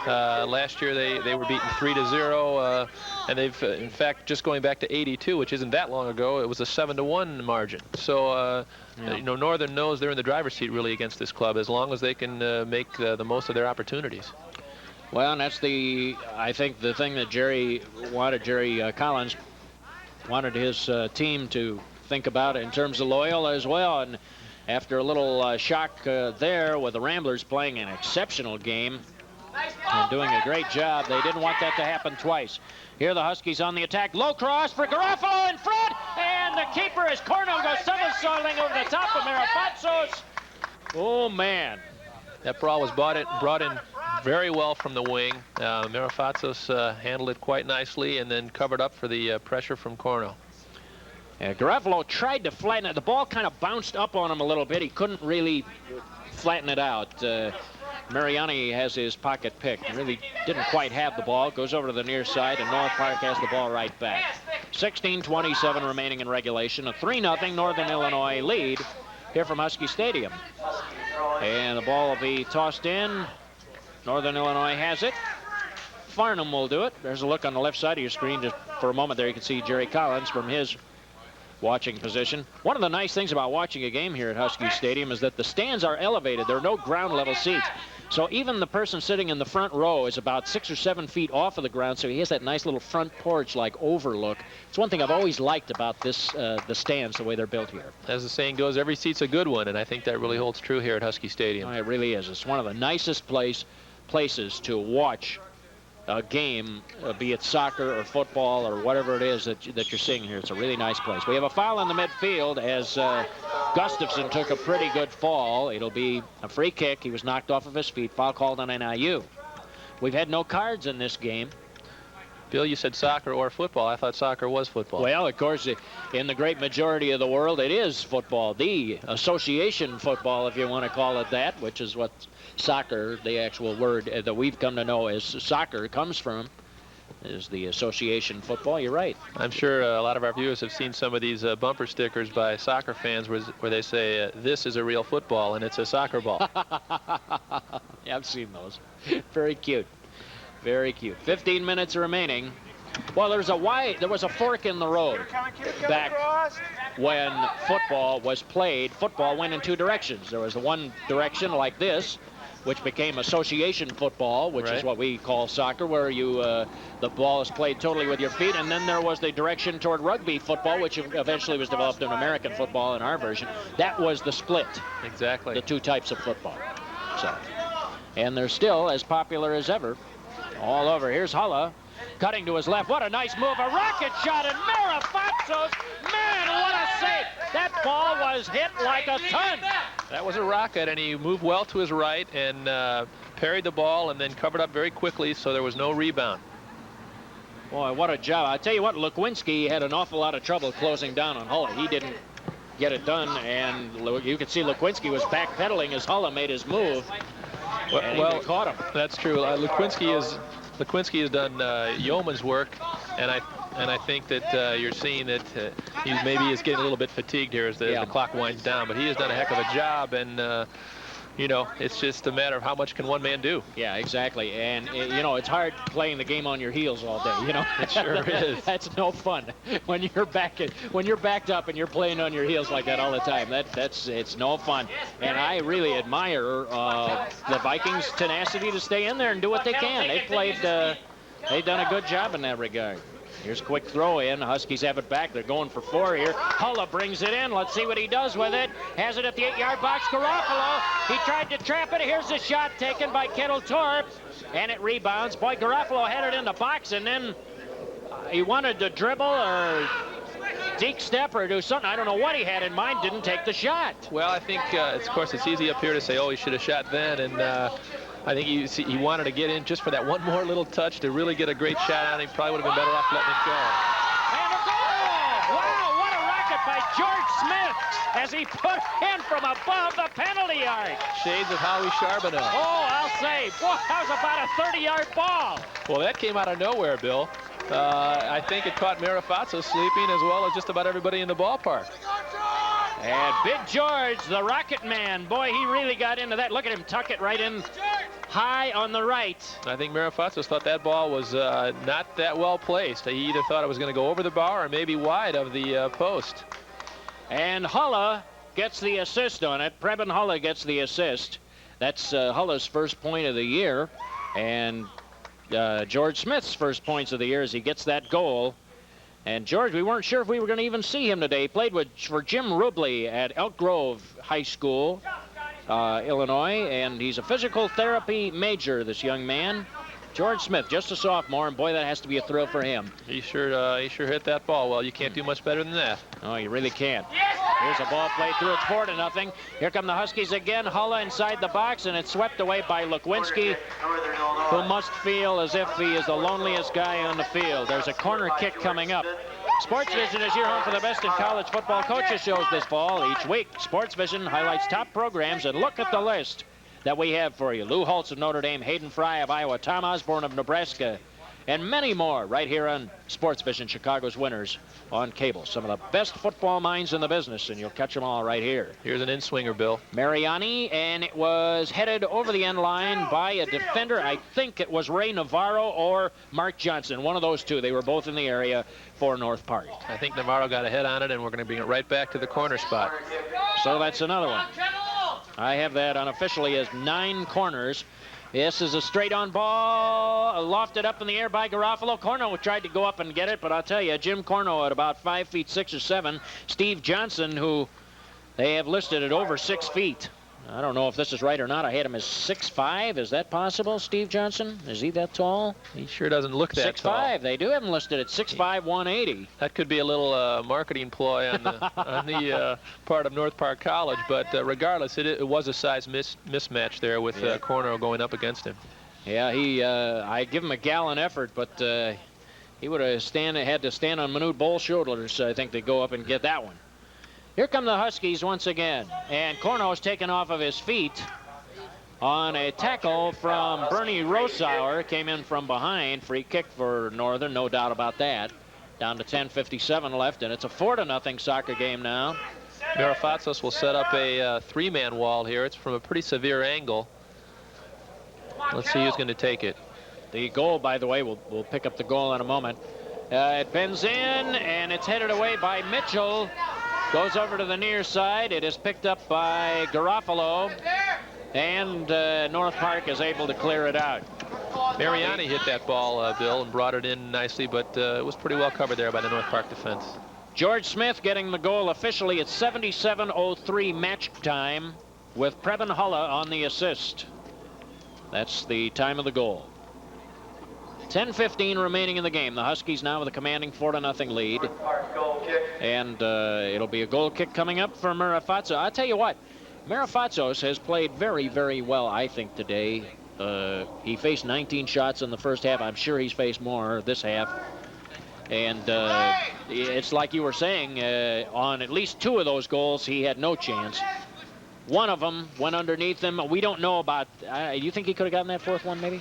Speaker 2: Last year they were beaten 3-0, and they've, in fact, just going back to '82, which isn't that long ago, it was a 7-1 margin. So, you know, Northern knows they're in the driver's seat really against this club as long as they can make the most of their opportunities.
Speaker 1: Well, and that's I think the thing that Jerry Collins wanted his team to think about in terms of Loyola as well. And after a little shock there with the Ramblers playing an exceptional game and doing a great job, they didn't want that to happen twice. Here the Huskies on the attack. Low cross for Garofalo in front, and the keeper, as Cornell goes somersaulting over the top of Marafatsos. Oh, man.
Speaker 2: That ball was brought in very well from the wing. Marafatsos handled it quite nicely and then covered up for the pressure from Cornell.
Speaker 1: Yeah, Garofalo tried to flatten it. The ball kind of bounced up on him a little bit. He couldn't really flatten it out. Mariani has his pocket pick. Really didn't quite have the ball. Goes over to the near side, and North Park has the ball right back. 16:27 remaining in regulation. A 3-0 Northern Illinois lead here from Husky Stadium. And the ball will be tossed in. Northern Illinois has it. Farnham will do it. There's a look on the left side of your screen. Just for a moment there, you can see Jerry Collins from his watching position. One of the nice things about watching a game here at Husky Stadium is that the stands are elevated. There are no ground level seats. So even the person sitting in the front row is about 6 or 7 feet off of the ground, so he has that nice little front porch-like overlook. It's one thing I've always liked about this, the stands, the way they're built here.
Speaker 2: As the saying goes, every seat's a good one, and I think that really holds true here at Husky Stadium.
Speaker 1: Oh, it really is. It's one of the nicest places to watch a game, be it soccer or football or whatever it is that you're seeing here. It's a really nice place. We have a foul in the midfield as Gustafson took a pretty good fall. It'll be a free kick. He was knocked off of his feet. Foul called on NIU. We've had no cards in this game.
Speaker 2: Bill, you said soccer or football. I thought soccer was football.
Speaker 1: Well, of course, in the great majority of the world, it is football. The association football, if you want to call it that, which is what soccer, the actual word that we've come to know as soccer, comes from, is the association football. You're right.
Speaker 2: I'm sure a lot of our viewers have seen some of these bumper stickers by soccer fans where they say, this is a real football, and it's a soccer ball.
Speaker 1: Yeah, I've seen those. Very cute. Very cute. 15 minutes remaining. Well, there was a fork in the road back when football was played. Football went in two directions. There was the one direction like this, which became association football, which is what we call soccer, where the ball is played totally with your feet. And then there was the direction toward rugby football, which eventually was developed in American football in our version. That was the split.
Speaker 2: Exactly.
Speaker 1: The two types of football. So, and they're still as popular as ever. All over. Here's Hulla cutting to his left. What a nice move. A rocket shot, and Marafatsos. Man, what a save. That ball was hit like a ton.
Speaker 2: That was a rocket, and he moved well to his right and parried the ball and then covered up very quickly, so there was no rebound.
Speaker 1: Boy, what a job. I tell you what, Lukwinski had an awful lot of trouble closing down on Hulla. He didn't get it done, and you could see Lukwinski was backpedaling as Hulla made his move. Well, caught him.
Speaker 2: That's true. Lukwinski has done yeoman's work, and I think that you're seeing that he maybe is getting a little bit fatigued here as the clock winds down. But he has done a heck of a job, and you know, it's just a matter of how much can one man do.
Speaker 1: Yeah, exactly. And, you know, it's hard playing the game on your heels all day, you know.
Speaker 2: It sure is.
Speaker 1: That's no fun when you're backed up and you're playing on your heels like that all the time. It's no fun. And I really admire the Vikings' tenacity to stay in there and do what they can. They've done a good job in that regard. Here's a quick throw in. The Huskies have it back. They're going for 4 here. Hulla brings it in. Let's see what he does with it. Has it at the 8-yard box. Garofalo. He tried to trap it. Here's the shot taken by Kettle Torp. And it rebounds. Boy, Garofalo had it in the box, and then he wanted to dribble or deke step or do something. I don't know what he had in mind. Didn't take the shot.
Speaker 2: Well, I think, of course, it's easy up here to say, oh, he should have shot then. And I think he wanted to get in just for that one more little touch to really get a great shot on. He probably would have been better off letting it go.
Speaker 1: And a goal! Wow, what a rocket by George Smith as he put in from above the penalty arc.
Speaker 2: Shades of Howie Charbonneau.
Speaker 1: Oh, I'll say, boy, that was about a 30-yard ball.
Speaker 2: Well, that came out of nowhere, Bill. I think it caught Marifazzo sleeping as well as just about everybody in the ballpark.
Speaker 1: And Big George, the Rocket Man, boy, he really got into that. Look at him tuck it right in high on the right.
Speaker 2: I think Marifazzo thought that ball was not that well placed. He either thought it was going to go over the bar or maybe wide of the post.
Speaker 1: And Hulla gets the assist on it. Preben Hulla gets the assist. That's Hulla's first point of the year. And George Smith's first points of the year as he gets that goal. And George, we weren't sure if we were going to even see him today. He played for Jim Rubley at Elk Grove High School, Illinois, and he's a physical therapy major, this young man. George Smith, just a sophomore, and boy, that has to be a thrill for him.
Speaker 2: He sure hit that ball well. You can't do much better than that.
Speaker 1: Oh, you really can't. Here's a ball played through. It's 4-0. Here come the Huskies again. Hulla inside the box, and it's swept away by Lukwinski, who must feel as if he is the loneliest guy on the field. There's a corner kick coming up. Sports Vision is your home for the best in college football coaches shows this fall. Each week, Sports Vision highlights top programs, and look at the list that we have for you. Lou Holtz of Notre Dame, Hayden Fry of Iowa, Tom Osborne of Nebraska, and many more right here on Sports Vision, Chicago's winners on cable. Some of the best football minds in the business, and you'll catch them all right here.
Speaker 2: Here's an in-swinger, Bill.
Speaker 1: Mariani, and it was headed over the end line by a defender. I think it was Ray Navarro or Mark Johnson, one of those two. They were both in the area for North Park.
Speaker 2: I think Navarro got a head on it, and we're going to bring it right back to the corner spot.
Speaker 1: So that's another one. I have that unofficially as 9 corners. This is a straight-on ball, lofted up in the air by Garofalo. Corno tried to go up and get it, but I'll tell you, Jim Corno at about 5 feet 6 or 7. Steve Johnson, who they have listed at over 6 feet. I don't know if this is right or not. I had him as 6'5". Is that possible, Steve Johnson? Is he that tall?
Speaker 2: He sure doesn't look that tall.
Speaker 1: 6'5". They do have him listed at 6'5", 180.
Speaker 2: That could be a little marketing ploy on the part of North Park College, but regardless, it was a size mismatch there with Corno going up against him.
Speaker 1: Yeah, I give him a gallant effort, but he would have had to stand on Manute Boll's shoulders, I think, to go up and get that one. Here come the Huskies once again, and Corno's taken off of his feet on a tackle from Bernie Rosauer. Came in from behind. Free kick for Northern, no doubt about that. Down to 10:57 left, and it's a 4-0 soccer game now.
Speaker 2: Marifazos will set up a 3-man wall here. It's from a pretty severe angle. Let's see who's going to take it.
Speaker 1: The goal, by the way, we'll pick up the goal in a moment. It bends in, and it's headed away by Mitchell. Goes over to the near side. It is picked up by Garofalo, and North Park is able to clear it out.
Speaker 2: Mariani hit that ball, Bill, and brought it in nicely, but it was pretty well covered there by the North Park defense.
Speaker 1: George Smith getting the goal officially at 77:03 match time, with Preben Hulla on the assist. That's the time of the goal. 10:15 remaining in the game. The Huskies now with a commanding 4-0 lead. And it'll be a goal kick coming up for Marifazzo. I'll tell you what, Marifazos has played very, very well, I think, today. He faced 19 shots in the first half. I'm sure he's faced more this half. And it's like you were saying, on at least 2 of those goals, he had no chance. One of them went underneath him. We don't know about, you think he could have gotten that 4th one, maybe?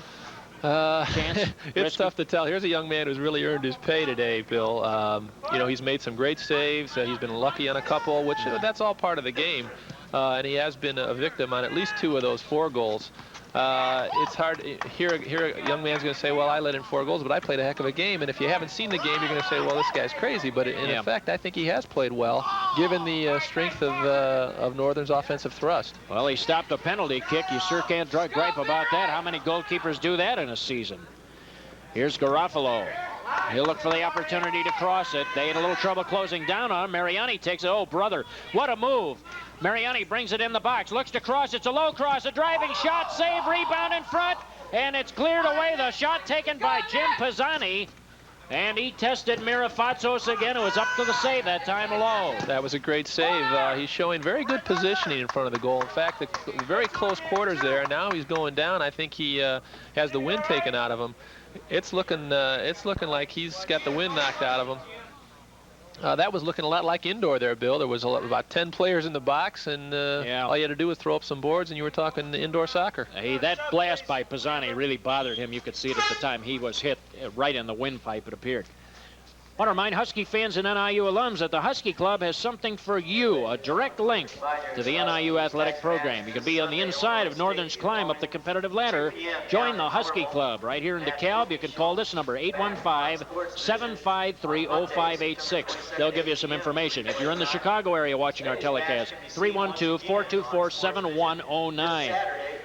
Speaker 2: It's tough to tell. Here's a young man who's really earned his pay today, Bill. You know, he's made some great saves. He's been lucky on a couple, which that's all part of the game. and he has been a victim on at least 2 of those 4 goals. It's hard. Here a young man's going to say, well, I let in 4 goals, but I played a heck of a game. And if you haven't seen the game, you're going to say, well, this guy's crazy. But in effect, I think he has played well, given the strength of Northern's offensive thrust.
Speaker 1: Well, he stopped a penalty kick. You sure can't gripe about that. How many goalkeepers do that in a season? Here's Garofalo. He'll look for the opportunity to cross it. They had a little trouble closing down on him. Mariani takes it. Oh, brother, what a move. Mariani brings it in the box, looks to cross. It's a low cross, a driving shot, save, rebound in front, and it's cleared away. The shot taken by Jim Pisani, and he tested Mirafatsos again. It was up to the save that time low.
Speaker 2: That was a great save. He's showing very good positioning in front of the goal. In fact, the very close quarters there. Now he's going down. I think he has the wind taken out of him. It's looking like he's got the wind knocked out of him. That was looking a lot like indoor there, Bill. There was about 10 players in the box, and all you had to do was throw up some boards, and you were talking indoor soccer.
Speaker 1: Hey, that blast by Pisani really bothered him. You could see it at the time. He was hit right in the windpipe, it appeared. I want to remind Husky fans and NIU alums that the Husky Club has something for you, a direct link to the NIU athletic program. You can be on the inside of Northern's climb up the competitive ladder. Join the Husky Club right here in DeKalb. You can call this number, 815-753-0586. They'll give you some information. If you're in the Chicago area watching our telecast, 312-424-7109.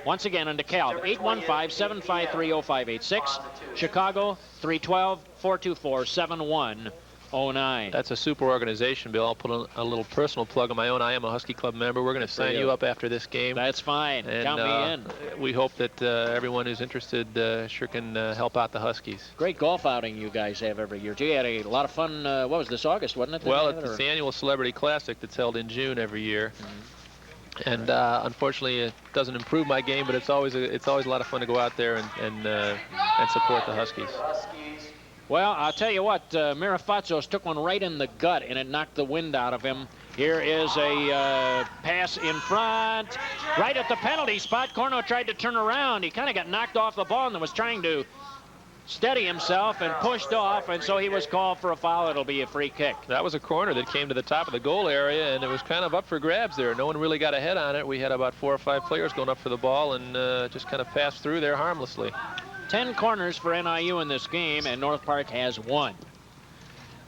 Speaker 1: Once again in DeKalb, 815-753-0586. Chicago, 312-424-7109.
Speaker 2: That's a super organization, Bill. I'll put a little personal plug of my own. I am a Husky Club member. We're going to sign you up after this game.
Speaker 1: That's fine.
Speaker 2: And,
Speaker 1: count me in.
Speaker 2: We hope that everyone who's interested sure can help out the Huskies.
Speaker 1: Great golf outing you guys have every year. Gee, you had a lot of fun. What was this, August, wasn't it?
Speaker 2: Well, it's the annual Celebrity Classic that's held in June every year. And unfortunately, it doesn't improve my game, but it's always a lot of fun to go out there and support the Huskies.
Speaker 1: Well, I'll tell you what, Mirafatsos took one right in the gut, and it knocked the wind out of him. Here is a pass in front, right at the penalty spot. Corno tried to turn around. He kind of got knocked off the ball and was trying to steady himself and pushed off, and so he was called for a foul. It'll be a free kick.
Speaker 2: That was a corner that came to the top of the goal area, and it was kind of up for grabs there. No one really got ahead on it. We had about 4 or 5 players going up for the ball and just kind of passed through there harmlessly.
Speaker 1: 10 corners for NIU in this game, and North Park has 1.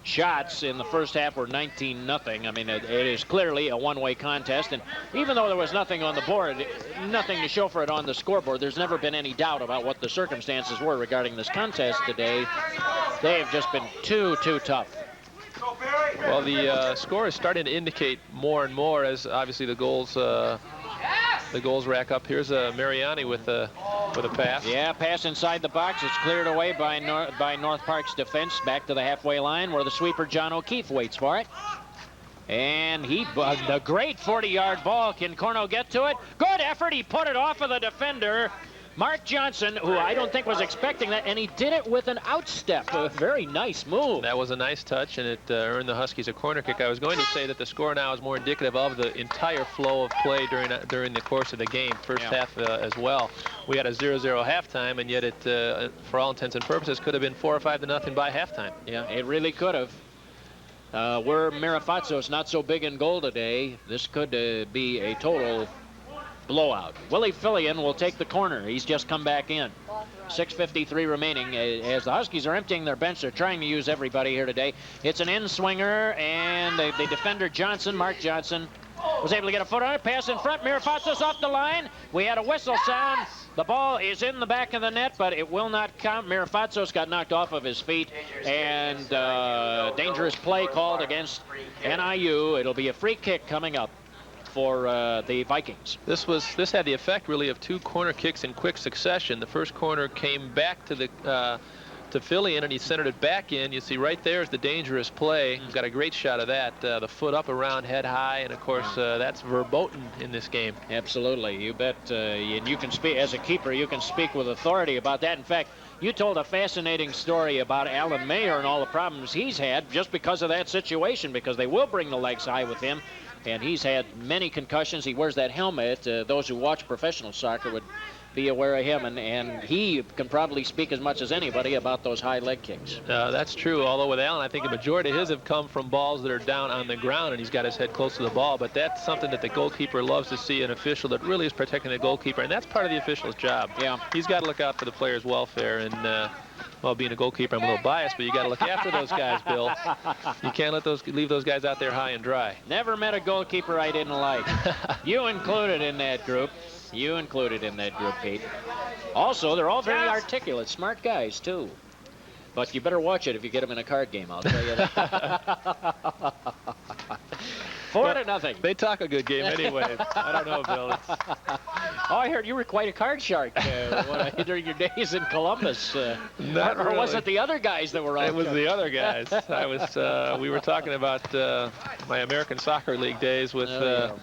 Speaker 1: Shots in the first half were 19-0. I mean, it is clearly a one-way contest, and even though there was nothing on the board, nothing to show for it on the scoreboard, there's never been any doubt about what the circumstances were regarding this contest today. They have just been too tough.
Speaker 2: Well, the score is starting to indicate more and more as obviously the goals rack up. Here's Mariani with a pass.
Speaker 1: Yeah, pass inside the box. It's cleared away by North Park's defense back to the halfway line where the sweeper John O'Keefe waits for it. And the great 40-yard ball. Can Corno get to it? Good effort. He put it off of the defender, Mark Johnson, who I don't think was expecting that, and he did it with an outstep. A very nice move.
Speaker 2: That was a nice touch, and it earned the Huskies a corner kick. I was going to say that the score now is more indicative of the entire flow of play during the course of the game, first half as well. We had a 0-0 halftime, and yet it, for all intents and purposes, could have been 4 or 5-0 by halftime.
Speaker 1: Yeah, it really could have. Were Mirafatsos not so big in goal today, this could be a total blowout. Willie Fillion will take the corner. He's just come back in. 6:53 remaining as the Huskies are emptying their bench. They're trying to use everybody here today. It's an in-swinger, and the defender Johnson, Mark Johnson, was able to get a foot on it. Pass in front. Mirafatsos off the line. We had a whistle sound. The ball is in the back of the net, but it will not count. Mirafatsos got knocked off of his feet, and dangerous play called against NIU. It'll be a free kick coming up for the Vikings.
Speaker 2: This had the effect really of 2 corner kicks in quick succession. The first corner came back to Fillion, and he centered it back in. You see right there is the dangerous play. Got a great shot of that. The foot up around, head high, and of course that's verboten in this game.
Speaker 1: Absolutely, you bet. You can speak as a keeper. You can speak with authority about that. In fact, you told a fascinating story about Alan Mayer and all the problems he's had just because of that situation, because they will bring the legs high with him. And he's had many concussions. He wears that helmet. Those who watch professional soccer would be aware of him, and he can probably speak as much as anybody about those high leg kicks.
Speaker 2: That's true, although with Allen, I think a majority of his have come from balls that are down on the ground, and he's got his head close to the ball, but that's something that the goalkeeper loves to see, an official that really is protecting the goalkeeper, and that's part of the official's job.
Speaker 1: Yeah.
Speaker 2: He's got to look out for the players' welfare, and well, being a goalkeeper, I'm a little biased, but you got to look after those guys, Bill. You can't leave those guys out there high and dry.
Speaker 1: Never met a goalkeeper I didn't like. You included in that group. You included in that group, Pete. Also, they're all very articulate, smart guys, too. But you better watch it if you get them in a card game, I'll tell you that. 4-0.
Speaker 2: They talk a good game anyway. I don't know, Bill.
Speaker 1: Oh, I heard you were quite a card shark during your days in Columbus.
Speaker 2: Not
Speaker 1: or was
Speaker 2: really.
Speaker 1: it the other guys that were on?
Speaker 2: It was the other guys. I was. We were talking about my American Soccer League days with the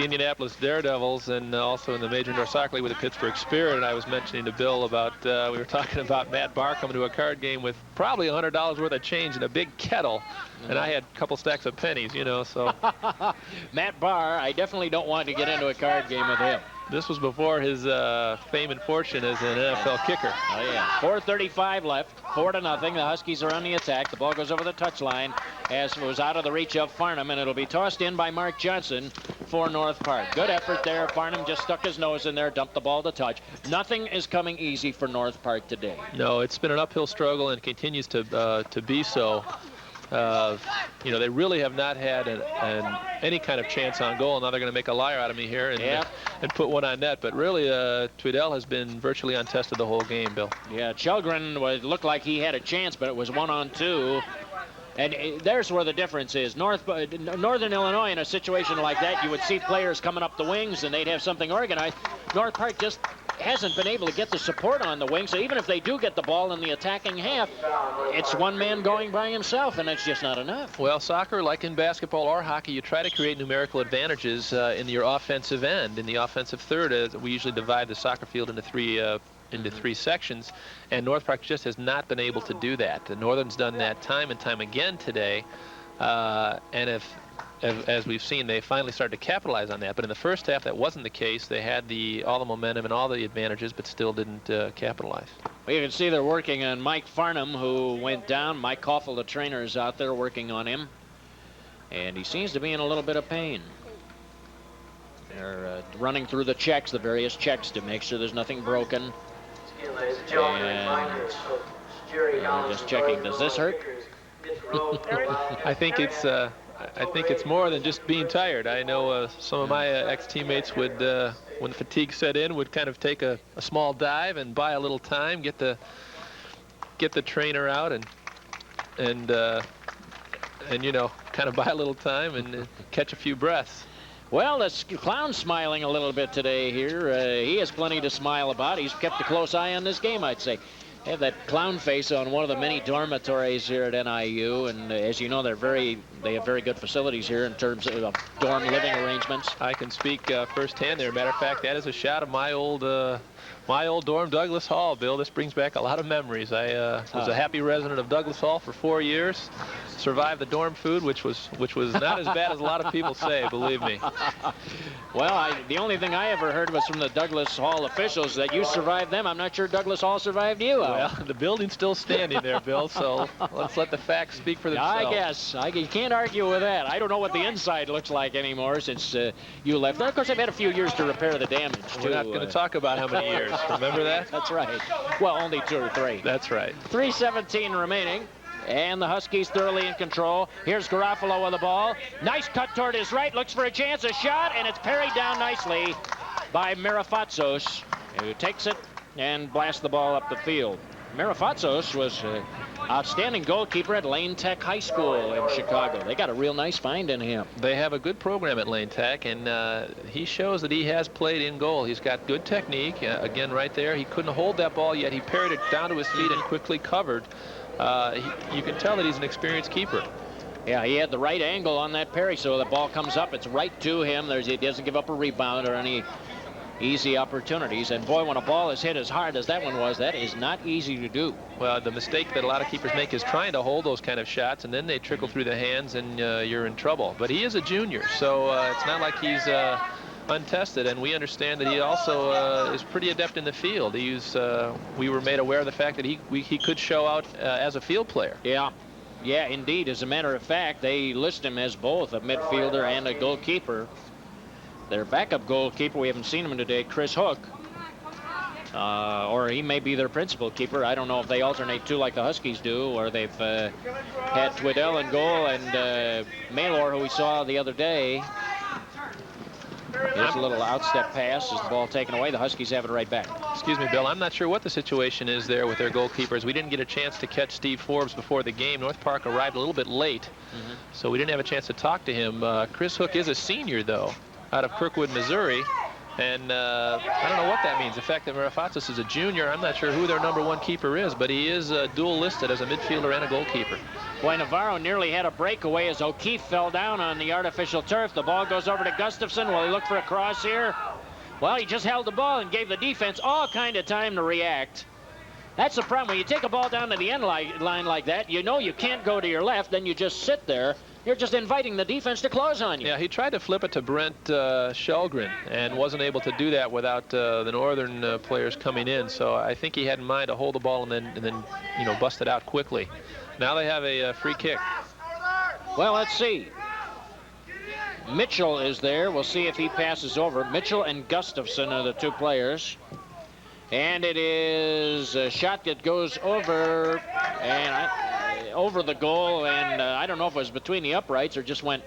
Speaker 2: Indianapolis Daredevils, and also in the Major Indoor Soccer League with the Pittsburgh Spirit. And I was mentioning to Bill about we were talking about Matt Barr coming to a card game with probably $100 worth of change in a big kettle, and I had a couple stacks of pennies, you know. So
Speaker 1: Matt Barr, I definitely don't want to get into a card game with him.
Speaker 2: this was before his fame and fortune as an NFL kicker.
Speaker 1: Oh yeah. 4:35 left. 4-0. The Huskies are on the attack. The ball goes over the touchline as it was out of the reach of Farnham, and it'll be tossed in by Mark Johnson for North Park. Good effort there. Farnham just stuck his nose in there, dumped the ball to touch. Nothing is coming easy for North Park today.
Speaker 2: No, it's been an uphill struggle and continues to be so. You know, they really have not had any kind of chance on goal. Now they're going to make a liar out of me here and put one on net. But really, Tweedell has been virtually untested the whole game, Bill.
Speaker 1: Yeah, Chelgren looked like he had a chance, but it was 1-on-2. And there's where the difference is. Northern Illinois, in a situation like that, you would see players coming up the wings and they'd have something organized. North Park just hasn't been able to get the support on the wing, so even if they do get the ball in the attacking half, it's one man going by himself, and it's just not enough.
Speaker 2: Well, soccer, like in basketball or hockey, you try to create numerical advantages in your offensive end. In the offensive third, we usually divide the soccer field into three sections, and North Park just has not been able to do that. The Northern's done that time and time again today, and as we've seen, they finally started to capitalize on that. But in the first half, that wasn't the case. They had all the momentum and all the advantages, but still didn't capitalize.
Speaker 1: Well, you can see they're working on Mike Farnham, who went down. Mike Koffel, the trainer, is out there working on him, and he seems to be in a little bit of pain. They're running through the checks, the various checks, to make sure there's nothing broken. And just checking, does this hurt?
Speaker 2: I think it's more than just being tired. I know some of my ex-teammates would, when the fatigue set in, would kind of take a small dive and buy a little time, get the trainer out, and you know, kind of buy a little time and catch a few breaths.
Speaker 1: Well, the clown's smiling a little bit today here. He has plenty to smile about. He's kept a close eye on this game, I'd say. They have that clown face on one of the many dormitories here at NIU, and as you know, they have very good facilities here in terms of dorm living arrangements.
Speaker 2: I can speak firsthand there. Matter of fact, that is a shot of my old dorm, Douglas Hall, Bill. This brings back a lot of memories. I was a happy resident of Douglas Hall for 4 years. Survived the dorm food, which was not as bad as a lot of people say, believe me.
Speaker 1: Well, the only thing I ever heard was from the Douglas Hall officials that you survived them. I'm not sure Douglas Hall survived you.
Speaker 2: Well, the building's still standing there, Bill, so let's let the facts speak for themselves.
Speaker 1: I guess. You can't argue with that. I don't know what the inside looks like anymore since you left. Of course, they've had a few years to repair the damage, too.
Speaker 2: We're not going to talk about how many years. Remember that?
Speaker 1: That's right. Well, only 2 or 3.
Speaker 2: That's right.
Speaker 1: 3:17 remaining. And the Huskies thoroughly in control. Here's Garofalo with the ball. Nice cut toward his right. Looks for a chance. A shot. And it's parried down nicely by Mirafatsos, who takes it and blasts the ball up the field. Mirafatsos was an outstanding goalkeeper at Lane Tech High School in Chicago. They got a real nice find in him.
Speaker 2: They have a good program at Lane Tech, and he shows that he has played in goal. He's got good technique. Again, right there, he couldn't hold that ball yet. He parried it down to his feet and quickly covered. You can tell that he's an experienced keeper.
Speaker 1: Yeah, he had the right angle on that parry, so the ball comes up. It's right to him. He doesn't give up a rebound or any easy opportunities. And boy, when a ball is hit as hard as that one was, that is not easy to do.
Speaker 2: Well, the mistake that a lot of keepers make is trying to hold those kind of shots, and then they trickle through the hands, and you're in trouble. But he is a junior, so it's not like he's untested, and we understand that he also is pretty adept in the field. We were made aware of the fact that he could show out as a field player.
Speaker 1: Yeah, indeed. As a matter of fact, they list him as both a midfielder and a goalkeeper. Their backup goalkeeper, we haven't seen him today, Chris Hook. Or he may be their principal keeper. I don't know if they alternate two like the Huskies do, or they've had Twiddell in goal and Maylor, who we saw the other day. Here's a little outstep pass as the ball taken away. The Huskies have it right back.
Speaker 2: Excuse me, Bill. I'm not sure what the situation is there with their goalkeepers. We didn't get a chance to catch Steve Forbes before the game. North Park arrived a little bit late, so we didn't have a chance to talk to him. Chris Hook is a senior, though, out of Kirkwood, Missouri. And I don't know what that means. The fact that Marafatis is a junior, I'm not sure who their #1 keeper is, but he is dual listed as a midfielder and a goalkeeper.
Speaker 1: Boy, Navarro nearly had a breakaway as O'Keefe fell down on the artificial turf. The ball goes over to Gustafson. Will he look for a cross here? Well, he just held the ball and gave the defense all kind of time to react. That's the problem. When you take a ball down to the end line like that, you know you can't go to your left, then you just sit there. You're just inviting the defense to close on you.
Speaker 2: Yeah, he tried to flip it to Brent Shelgren and wasn't able to do that without the Northern players coming in. So I think he had in mind to hold the ball and then bust it out quickly. Now they have a free kick.
Speaker 1: Well, let's see. Mitchell is there. We'll see if he passes over. Mitchell and Gustafson are the two players. And it is a shot that goes over over the goal, and I don't know if it was between the uprights or just went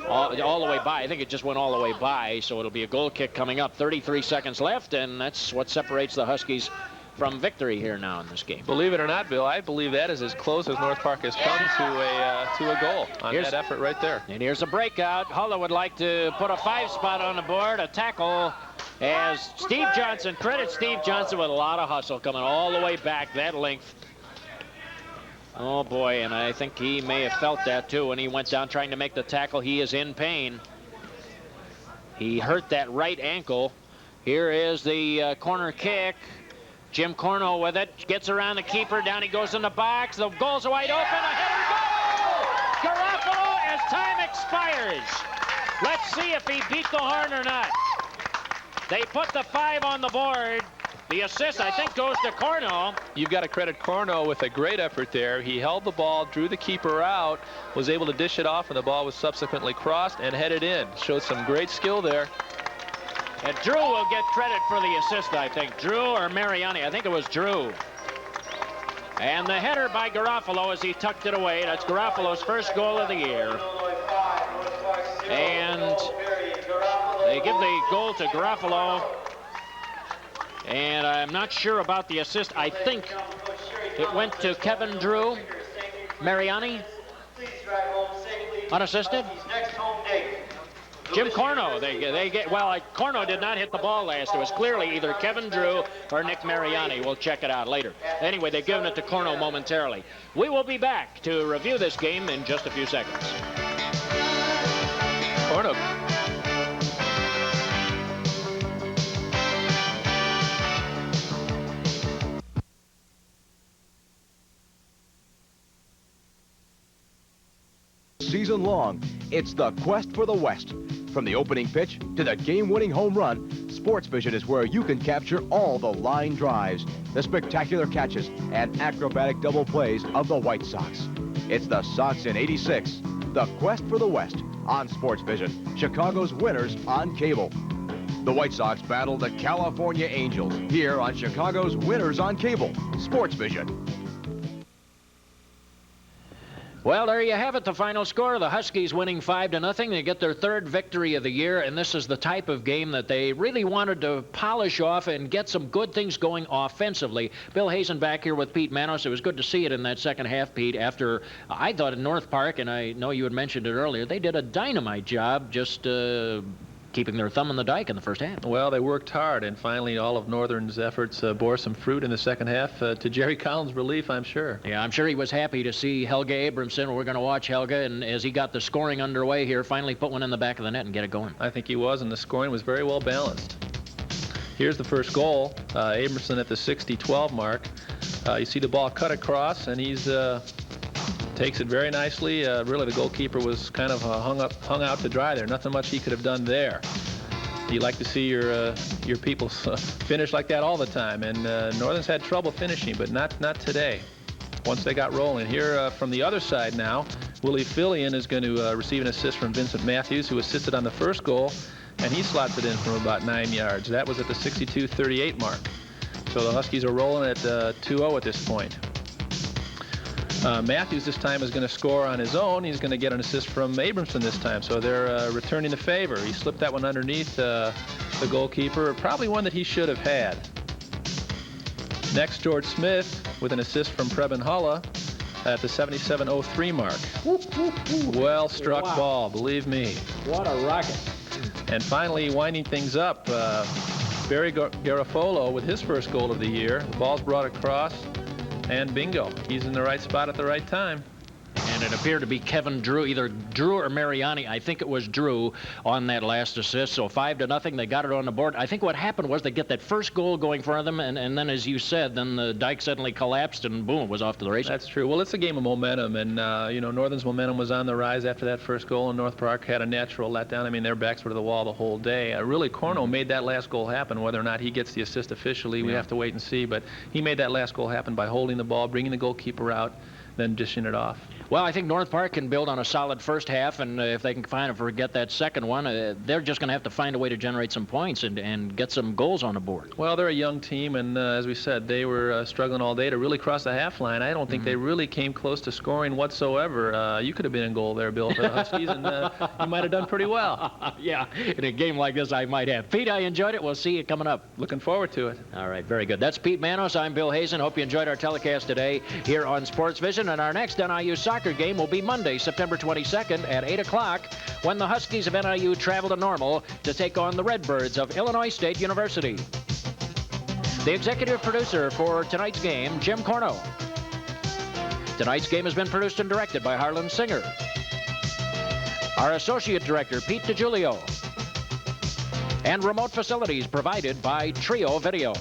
Speaker 1: all the way by. I think it just went all the way by, so it'll be a goal kick coming up. 33 seconds left, and that's what separates the Huskies from victory here now in this game.
Speaker 2: Believe it or not, Bill, I believe that is as close as North Park has come to a goal on that effort right there.
Speaker 1: And here's a breakout. Hulla would like to put a 5 spot on the board, a tackle, as Steve Johnson, credit Steve Johnson with a lot of hustle coming all the way back that length. Oh boy, and I think he may have felt that too when he went down trying to make the tackle. He is in pain. He hurt that right ankle. Here is the corner kick. Jim Corno with it, gets around the keeper, down he goes in the box. The goal's wide open, a header goal! Garofalo as time expires. Let's see if he beat the horn or not. They put the 5 on the board. The assist, I think, goes to Corno.
Speaker 2: You've got to credit Corno with a great effort there. He held the ball, drew the keeper out, was able to dish it off, and the ball was subsequently crossed and headed in. Showed some great skill there.
Speaker 1: And Drew will get credit for the assist, I think. Drew or Mariani. I think it was Drew. And the header by Garofalo as he tucked it away. That's Garofalo's first goal of the year. And they give the goal to Garofalo. And I'm not sure about the assist. I think it went to Kevin Drew. Mariani? Unassisted? Jim Corno, Corno did not hit the ball last. It was clearly either Kevin Drew or Nick Mariani. We'll check it out later. Anyway, they've given it to Corno momentarily. We will be back to review this game in just a few seconds.
Speaker 2: Corno.
Speaker 5: Season long, it's the quest for the West. From the opening pitch to the game-winning home run, Sports Vision is where you can capture all the line drives, the spectacular catches, and acrobatic double plays of the White Sox. It's the Sox in '86, the quest for the West on Sports Vision, Chicago's winners on cable. The White Sox battle the California Angels here on Chicago's winners on cable, Sports Vision.
Speaker 1: Well, there you have it, the final score. The Huskies winning 5-0. They get their 3rd victory of the year, and this is the type of game that they really wanted to polish off and get some good things going offensively. Bill Hazen back here with Pete Manos. It was good to see it in that second half, Pete, after I thought in North Park, and I know you had mentioned it earlier, they did a dynamite job just keeping their thumb on the dike in the first half.
Speaker 2: Well, they worked hard, and finally all of Northern's efforts bore some fruit in the second half, to Jerry Collins' relief, I'm sure.
Speaker 1: Yeah, I'm sure he was happy to see Helge Abramson. We're going to watch Helge, and as he got the scoring underway here, finally put one in the back of the net and get it going.
Speaker 2: I think he was, and the scoring was very well balanced. Here's the first goal. Abramson at the 60-12 mark. You see the ball cut across, and he's takes it very nicely. Really, the goalkeeper was kind of hung out to dry there. Nothing much he could have done there. You like to see your people finish like that all the time, and Northern's had trouble finishing, but not today. Once they got rolling. Here from the other side now, Willie Fillion is going to receive an assist from Vincent Matthews, who assisted on the first goal, and he slots it in from about 9 yards. That was at the 62-38 mark. So the Huskies are rolling at 2-0 at this point. Matthews this time is going to score on his own. He's going to get an assist from Abramson this time, so they're returning the favor. He slipped that one underneath the goalkeeper, probably one that he should have had. Next, George Smith with an assist from Preben Hulla at the 77-03 mark. Well struck ball, believe me.
Speaker 1: What a rocket.
Speaker 2: And finally, winding things up, Barry Garofolo with his first goal of the year. The ball's brought across, and bingo, he's in the right spot at the right time.
Speaker 1: And it appeared to be Kevin Drew, either Drew or Mariani. I think it was Drew on that last assist. So 5-0, they got it on the board. I think what happened was they get that first goal going for them, and then, as you said, then the dike suddenly collapsed, and boom, it was off to the races.
Speaker 2: That's true. Well, it's a game of momentum, and Northern's momentum was on the rise after that first goal, and North Park had a natural letdown. I mean, their backs were to the wall the whole day. Really, Corno made that last goal happen. Whether or not he gets the assist officially, we have to wait and see. But he made that last goal happen by holding the ball, bringing the goalkeeper out, then dishing it off.
Speaker 1: Well, I think North Park can build on a solid first half, and if they can forget that second one, they're just going to have to find a way to generate some points and get some goals on the board.
Speaker 2: Well, they're a young team, and as we said, they were struggling all day to really cross the half line. I don't think they really came close to scoring whatsoever. You could have been in goal there, Bill, for the Huskies, and you might have done pretty well.
Speaker 1: Yeah, in a game like this, I might have. Pete, I enjoyed it. We'll see you coming up.
Speaker 2: Looking forward to it.
Speaker 1: All right, very good. That's Pete Manos. I'm Bill Hazen. Hope you enjoyed our telecast today here on Sports Vision, and our next NIU soccer game will be Monday, September 22nd at 8 o'clock when the Huskies of NIU travel to Normal to take on the Redbirds of Illinois State University. The executive producer for tonight's game, Jim Corno. Tonight's game has been produced and directed by Harlan Singer. Our associate director, Pete DiGiulio. And remote facilities provided by Trio Video.